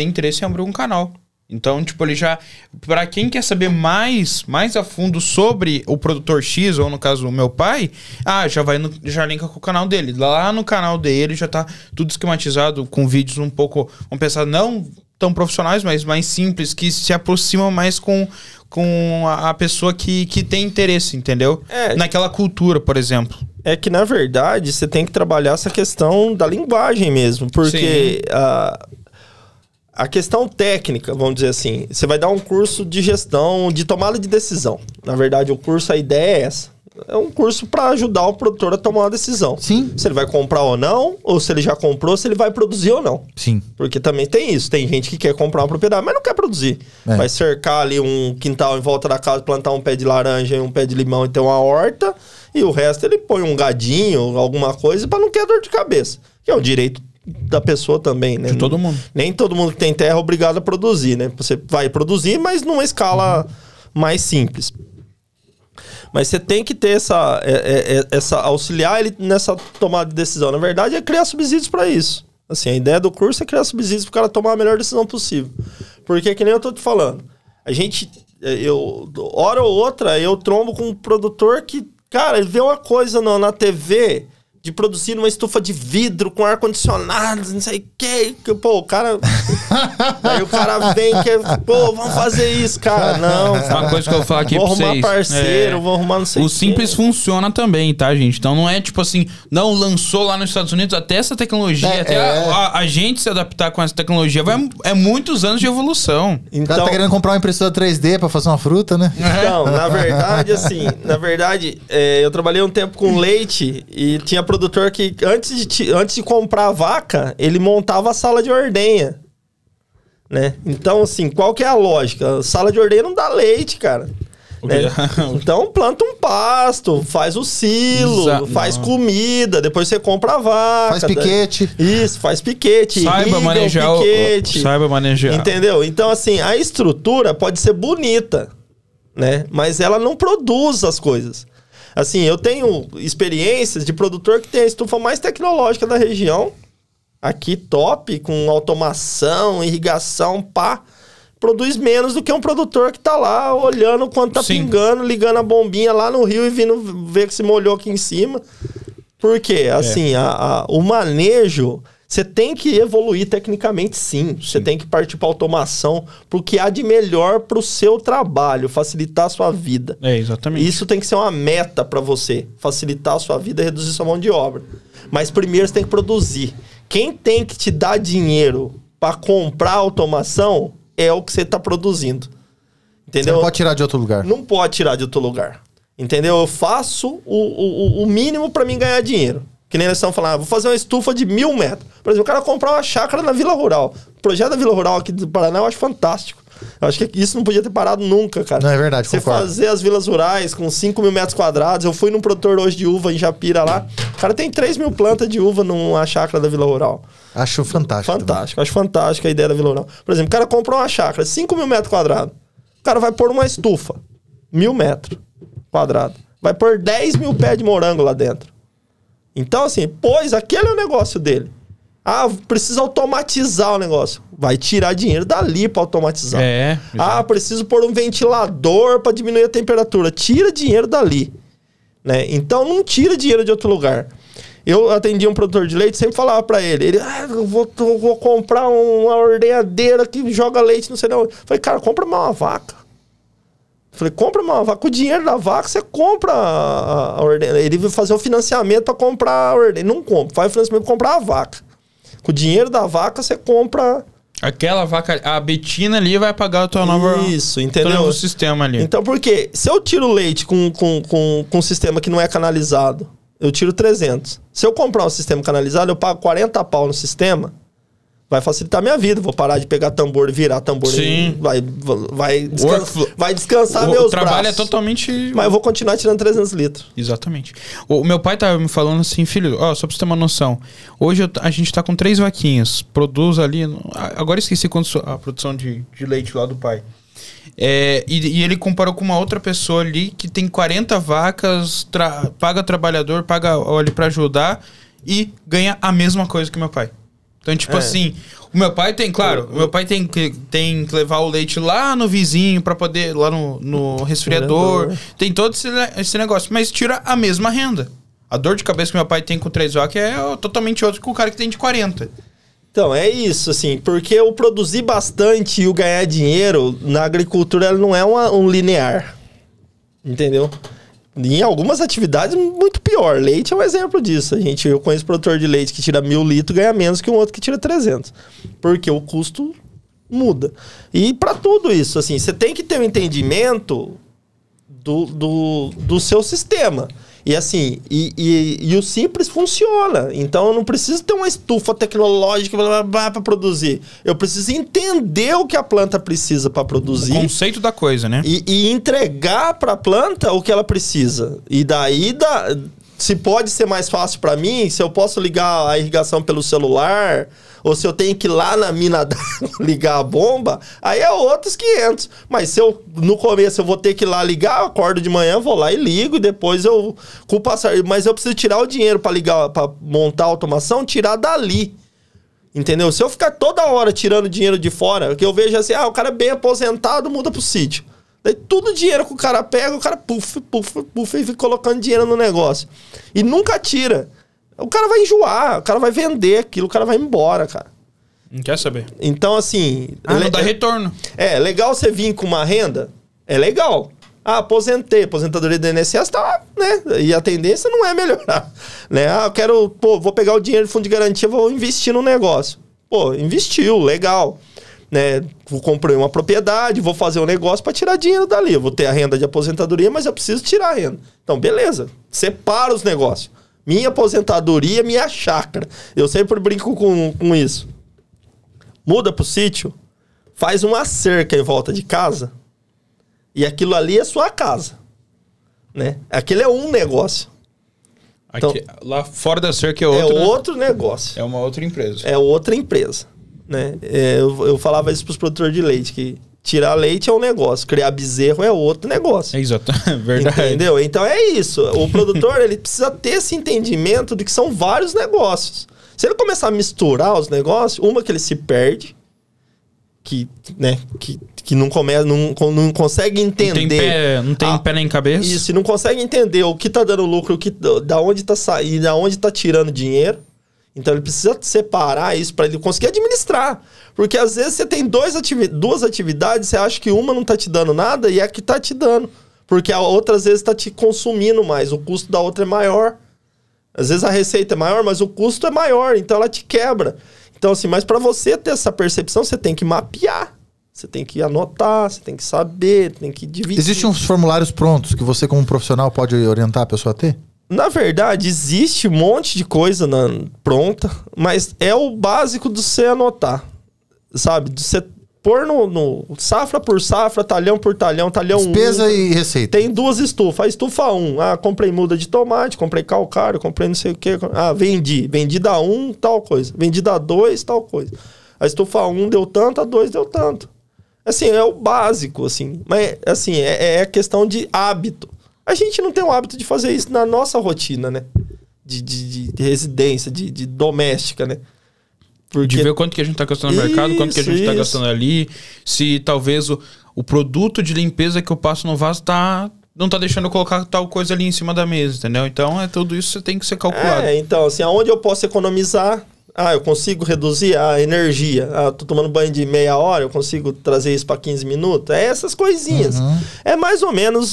interesse em abrir um canal. Então, tipo, ele já... Pra quem quer saber mais a fundo sobre o produtor X, ou no caso o meu pai, já linka com o canal dele. Lá no canal dele já tá tudo esquematizado, com vídeos um pouco, vamos pensar, não tão profissionais, mas mais simples, que se aproximam mais com a pessoa que tem interesse, entendeu? Naquela cultura, por exemplo. É que, na verdade, você tem que trabalhar essa questão da linguagem mesmo, porque a questão técnica, vamos dizer assim, você vai dar um curso de gestão, de tomada de decisão. Na verdade, o curso, a ideia é essa. É um curso para ajudar o produtor a tomar uma decisão. Sim. Se ele vai comprar ou não, ou se ele já comprou, se ele vai produzir ou não. Sim. Porque também tem isso. Tem gente que quer comprar uma propriedade, mas não quer produzir. Vai cercar ali um quintal em volta da casa, plantar um pé de laranja e um pé de limão e ter uma horta. E o resto ele põe um gadinho, alguma coisa, para não ter dor de cabeça. Que é o direito da pessoa também, né? De todo mundo. Nem todo mundo que tem terra é obrigado a produzir, né? Você vai produzir, mas numa escala mais simples. Mas você tem que ter essa auxiliar ele nessa tomada de decisão. Na verdade, é criar subsídios para isso. Assim, a ideia do curso é criar subsídios para o cara tomar a melhor decisão possível. Porque, que nem eu tô te falando, hora ou outra, eu trombo com um produtor que, cara, ele vê uma coisa na TV de produzir uma estufa de vidro com ar-condicionado, não sei o que, pô, o cara... Aí o cara vem que, pô, vamos fazer isso, cara. Não, cara. Uma coisa que eu vou falar aqui pra vocês... Vou arrumar parceiro, vou arrumar não sei o O Simples funciona também, tá, gente? Então não é tipo assim, não lançou lá nos Estados Unidos até essa tecnologia, até a gente se adaptar com essa tecnologia, é muitos anos de evolução. Então, o cara tá querendo comprar uma impressora 3D pra fazer uma fruta, né? Então, na verdade, eu trabalhei um tempo com leite e tinha produtor que antes de comprar a vaca, ele montava a sala de ordenha, né? Então, assim, qual que é a lógica? A sala de ordenha não dá leite, cara. Né? Então, planta um pasto, faz o silo, faz comida, depois você compra a vaca. Faz piquete. Isso, faz piquete. Saiba manejar piquete. Saiba manejar. Entendeu? Então, assim, a estrutura pode ser bonita, né? Mas ela não produz as coisas. Assim, eu tenho experiências de produtor que tem a estufa mais tecnológica da região. Aqui, top, com automação, irrigação, pá. Produz menos do que um produtor que tá lá olhando quando tá pingando, ligando a bombinha lá no rio e vindo ver que se molhou aqui em cima. Por quê? Assim, o manejo... Você tem que evoluir tecnicamente, sim. Você tem que partir para automação, porque há de melhor para o seu trabalho, facilitar a sua vida. Exatamente. Isso tem que ser uma meta para você, facilitar a sua vida e reduzir sua mão de obra. Mas primeiro você tem que produzir. Quem tem que te dar dinheiro para comprar automação é o que você está produzindo. Entendeu? Você não pode tirar de outro lugar. Não pode tirar de outro lugar. Entendeu? Eu faço o mínimo para mim ganhar dinheiro. Que nem eles estão falando, vou fazer uma estufa de 1.000 metros. Por exemplo, o cara comprar uma chácara na Vila Rural. O projeto da Vila Rural aqui do Paraná eu acho fantástico. Eu acho que isso não podia ter parado nunca, cara. Não, é verdade, você concordo. Fazer as vilas rurais com 5.000 metros quadrados. Eu fui num produtor hoje de uva em Japira lá. O cara tem 3.000 plantas de uva numa chácara da Vila Rural. Acho fantástico. Fantástico. Acho fantástica a ideia da Vila Rural. Por exemplo, o cara comprou uma chácara, 5.000 metros quadrados. O cara vai pôr uma estufa, 1.000 metros quadrados. Vai pôr 10.000 pés de morango lá dentro. Então, assim, aquele é o negócio dele. Ah, precisa automatizar o negócio. Vai tirar dinheiro dali para automatizar. Preciso pôr um ventilador para diminuir a temperatura. Tira dinheiro dali. Né? Então, não tira dinheiro de outro lugar. Eu atendi um produtor de leite, sempre falava para ele, eu vou comprar uma ordenhadeira que joga leite, não sei não. Falei, cara, compra uma vaca. Falei, compra uma vaca. Com o dinheiro da vaca, você compra a ordenha. Ele vai fazer o financiamento para comprar a ordenha. Não compra. Faz o financiamento para comprar a vaca. Com o dinheiro da vaca, você compra... Aquela vaca... A Betina ali vai pagar o teu novo... Isso, entendeu? Teu novo sistema ali. Então, por quê? Se eu tiro leite com um sistema que não é canalizado, eu tiro 300. Se eu comprar um sistema canalizado, eu pago 40 pau no sistema... Vai facilitar a minha vida. Vou parar de pegar tambor e virar tambor. Sim. Vai descansar meus braços. O trabalho é totalmente... Mas eu vou continuar tirando 300 litros. Exatamente. O meu pai tava me falando assim, filho, só pra você ter uma noção. Hoje a gente tá com 3 vaquinhas. Produz ali... Agora esqueci quanto a produção de leite lá do pai. E ele comparou com uma outra pessoa ali que tem 40 vacas, paga trabalhador, paga óleo pra ajudar e ganha a mesma coisa que meu pai. Então, tipo assim, o meu pai tem, claro, o meu pai tem que levar o leite lá no vizinho pra poder, lá no resfriador, tem todo esse negócio, mas tira a mesma renda. A dor de cabeça que meu pai tem com 3 vacas é totalmente outra que o cara que tem de 40. Então, é isso, assim, porque o produzir bastante e o ganhar dinheiro na agricultura ela não é um linear, entendeu? Em algumas atividades, muito pior. Leite é um exemplo disso. Eu conheço produtor de leite que tira 1.000 litros e ganha menos que um outro que tira 300. Porque o custo muda. E para tudo isso, assim, você tem que ter um entendimento do seu sistema. E assim, e o simples funciona. Então eu não preciso ter uma estufa tecnológica para produzir. Eu preciso entender o que a planta precisa para produzir. O conceito da coisa, né? E entregar para a planta o que ela precisa. E daí se pode ser mais fácil para mim, se eu posso ligar a irrigação pelo celular, ou se eu tenho que ir lá na mina ligar a bomba, aí é outros 500. Mas se eu, no começo, eu vou ter que ir lá ligar, eu acordo de manhã, vou lá e ligo, e depois eu, com o passar, mas eu preciso tirar o dinheiro para ligar, para montar a automação, tirar dali. Entendeu? Se eu ficar toda hora tirando dinheiro de fora, que eu vejo assim, o cara é bem aposentado, muda pro sítio. Daí tudo dinheiro que o cara pega, o cara puf, e fica colocando dinheiro no negócio. E nunca tira. O cara vai enjoar, o cara vai vender aquilo, o cara vai embora, cara. Não quer saber. Então, assim... não dá retorno. É legal você vir com uma renda, é legal. Aposentadoria do INSS tá, né? E a tendência não é melhorar, né? Eu quero, vou pegar o dinheiro do fundo de garantia, vou investir no negócio. Investiu, legal. Né? Comprei uma propriedade, vou fazer um negócio para tirar dinheiro dali. Eu vou ter a renda de aposentadoria, mas eu preciso tirar a renda. Então, beleza. Separa os negócios. Minha aposentadoria, minha chácara. Eu sempre brinco com isso. Muda pro sítio, faz uma cerca em volta de casa, e aquilo ali é sua casa, né? Aquilo é um negócio. Aqui, então, lá fora da cerca é outro, outro negócio. É uma outra empresa. É outra empresa, né? Eu falava isso pros produtores de leite, que tirar leite é um negócio, criar bezerro é outro negócio. É exato, verdade. Entendeu? Então é isso. O produtor, ele precisa ter esse entendimento de que são vários negócios. Se ele começar a misturar os negócios, uma que ele se perde, que não consegue entender. Não tem pé nem cabeça. Isso, não consegue entender o que tá dando lucro, da onde tá saindo, da onde tá tirando dinheiro. Então ele precisa separar isso para ele conseguir administrar. Porque às vezes você tem duas atividades, você acha que uma não tá te dando nada e é a que tá te dando. Porque a outra às vezes tá te consumindo mais, o custo da outra é maior. Às vezes a receita é maior, mas o custo é maior, então ela te quebra. Então, assim, mas para você ter essa percepção, você tem que mapear. Você tem que anotar, você tem que saber, tem que dividir. Existem uns formulários prontos que você, como profissional, pode orientar a pessoa a ter? Na verdade, existe um monte de coisa pronta, mas é o básico de você anotar. Sabe? De você pôr no safra por safra, talhão por talhão, talhão 1. Despesa e receita. Tem 2 estufas. A estufa 1, comprei muda de tomate, comprei calcário, comprei não sei o que. Vendi. Vendi da 1, tal coisa. Vendi da 2, tal coisa. A estufa 1 deu tanto, a 2 deu tanto. Assim, é o básico, assim. Mas, assim, é questão de hábito. A gente não tem o hábito de fazer isso na nossa rotina, né? De residência, de doméstica, né? Porque... De ver quanto que a gente tá gastando no mercado, quanto que a gente tá gastando ali. Se talvez o produto de limpeza que eu passo no vaso não tá deixando eu colocar tal coisa ali em cima da mesa, entendeu? Então, tudo isso tem que ser calculado. Então, assim, aonde eu posso economizar? Eu consigo reduzir a energia. Tô tomando banho de meia hora, eu consigo trazer isso para 15 minutos. Essas coisinhas. Uhum. É mais ou menos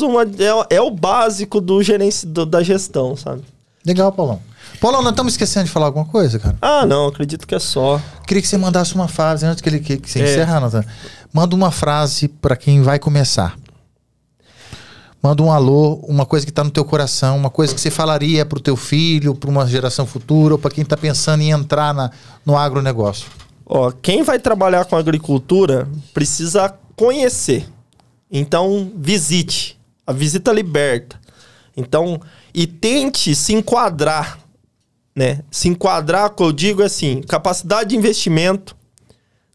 é o básico da gestão, sabe? Legal, Paulão. Paulão, nós estamos esquecendo de falar alguma coisa, cara? Não, acredito que é só. Queria que você mandasse uma frase, antes que você encerrar, Nathan. Manda uma frase para quem vai começar. Manda um alô, uma coisa que tá no teu coração, uma coisa que você falaria pro teu filho, para uma geração futura, ou para quem tá pensando em entrar no agronegócio. Quem vai trabalhar com agricultura precisa conhecer. Então, visite. A visita liberta. Então, e tente se enquadrar, né? Se enquadrar, que eu digo assim, capacidade de investimento,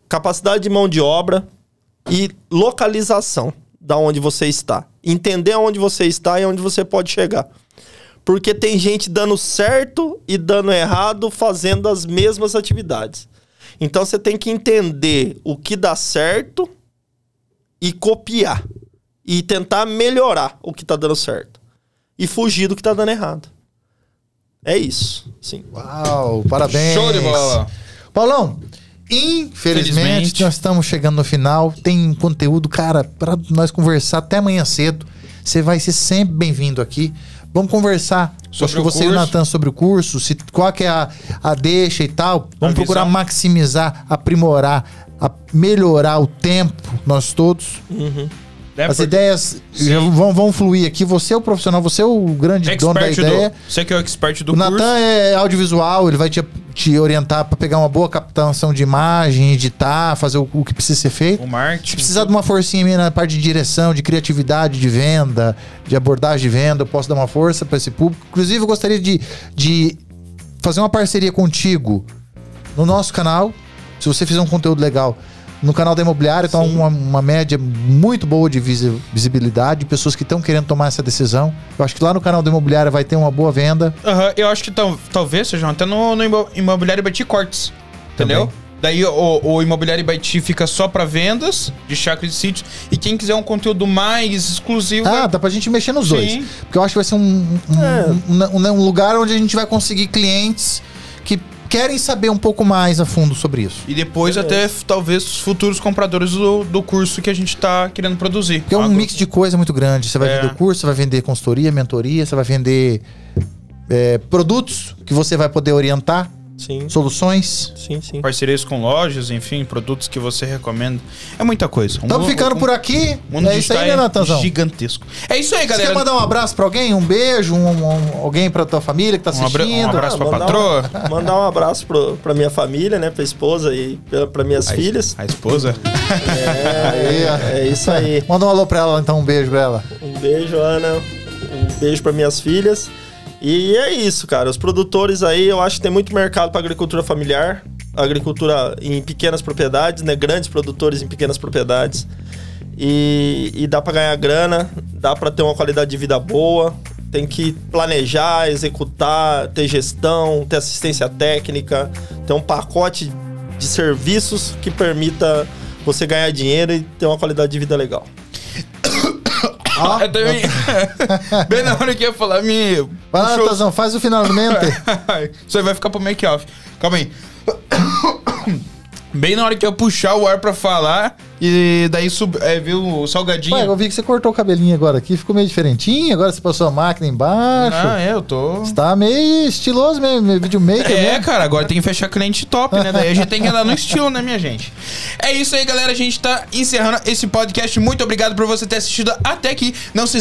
capacidade de mão de obra e localização da onde você está. Entender aonde você está e onde você pode chegar. Porque tem gente dando certo e dando errado fazendo as mesmas atividades. Então você tem que entender o que dá certo e copiar. E tentar melhorar o que está dando certo. E fugir do que está dando errado. É isso. Sim. Uau, parabéns. Show de bola. Paulão, infelizmente nós estamos chegando no final. Tem conteúdo, cara, para nós conversar até amanhã cedo. Você vai ser sempre bem-vindo aqui. Vamos conversar sobre você e o Nathan sobre o curso, qual que é a deixa e tal. Vamos procurar maximizar, aprimorar, melhorar o tempo, nós todos. Uhum. As ideias vão fluir aqui. Você é o profissional, você é o grande dono da ideia. Você que é o expert do curso. O Natan é audiovisual, ele vai te orientar para pegar uma boa captação de imagem, editar, fazer o que precisa ser feito. O marketing. Se precisar de uma forcinha na parte de direção, de criatividade, de venda, de abordagem de venda, eu posso dar uma força para esse público. Inclusive, eu gostaria de fazer uma parceria contigo no nosso canal, se você fizer um conteúdo legal. No canal da Imobiliária está uma média muito boa de visibilidade, de pessoas que estão querendo tomar essa decisão. Eu acho que lá no canal da Imobiliária vai ter uma boa venda. Eu acho que talvez seja até no Imobiliária Ibaiti Cortes, entendeu? Também. Daí o Imobiliário Ibaiti fica só para vendas de chácara e sítios. E quem quiser um conteúdo mais exclusivo... dá pra gente mexer nos dois. Porque eu acho que vai ser um lugar onde a gente vai conseguir clientes que querem saber um pouco mais a fundo sobre isso. E depois até, talvez, futuros compradores do curso que a gente tá querendo produzir. Porque é um mix de coisa muito grande. Você vai vender o curso, você vai vender consultoria, mentoria, você vai vender produtos que você vai poder orientar. Sim. Soluções. Sim. Parcerias com lojas, enfim, produtos que você recomenda. É muita coisa. Estamos ficando por aqui. É isso aí, né, Natanzão? Gigantesco. É isso aí, galera. Você quer mandar um abraço pra alguém? Um beijo? Alguém pra tua família que tá assistindo? Um abraço pra patroa? Mandar um abraço pra minha família, né? Pra esposa e pra minhas filhas. A esposa? É isso aí. Manda um alô pra ela, então. Um beijo pra ela. Um beijo, Ana. Um beijo pra minhas filhas. E é isso, cara. Os produtores aí, eu acho que tem muito mercado para agricultura familiar, agricultura em pequenas propriedades, né? Grandes produtores em pequenas propriedades. E dá para ganhar grana, dá para ter uma qualidade de vida boa. Tem que planejar, executar, ter gestão, ter assistência técnica, ter um pacote de serviços que permita você ganhar dinheiro e ter uma qualidade de vida legal. Bem na hora que eu ia falar, vai lá, Tazão, faz o finalmente. Isso aí vai ficar pro make-off. Calma aí. Bem na hora que eu puxar o ar pra falar, e daí viu o salgadinho. Eu vi que você cortou o cabelinho agora aqui, ficou meio diferentinho. Agora você passou a máquina embaixo. Eu tô. Você tá meio estiloso mesmo, meio videomaker. Mesmo. Cara, agora tem que fechar cliente top, né? Daí a gente tem que andar no estilo, né, minha gente? É isso aí, galera. A gente tá encerrando esse podcast. Muito obrigado por você ter assistido até aqui. Não se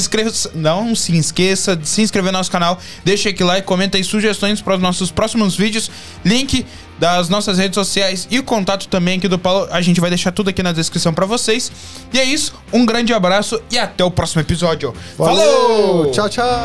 esqueça de se inscrever no nosso canal. Deixa aqui like, comenta aí sugestões para os nossos próximos vídeos. Link das nossas redes sociais e o contato também aqui do Paulo. A gente vai deixar tudo aqui na descrição pra vocês. E é isso, um grande abraço e até o próximo episódio. Falou! Tchau, tchau!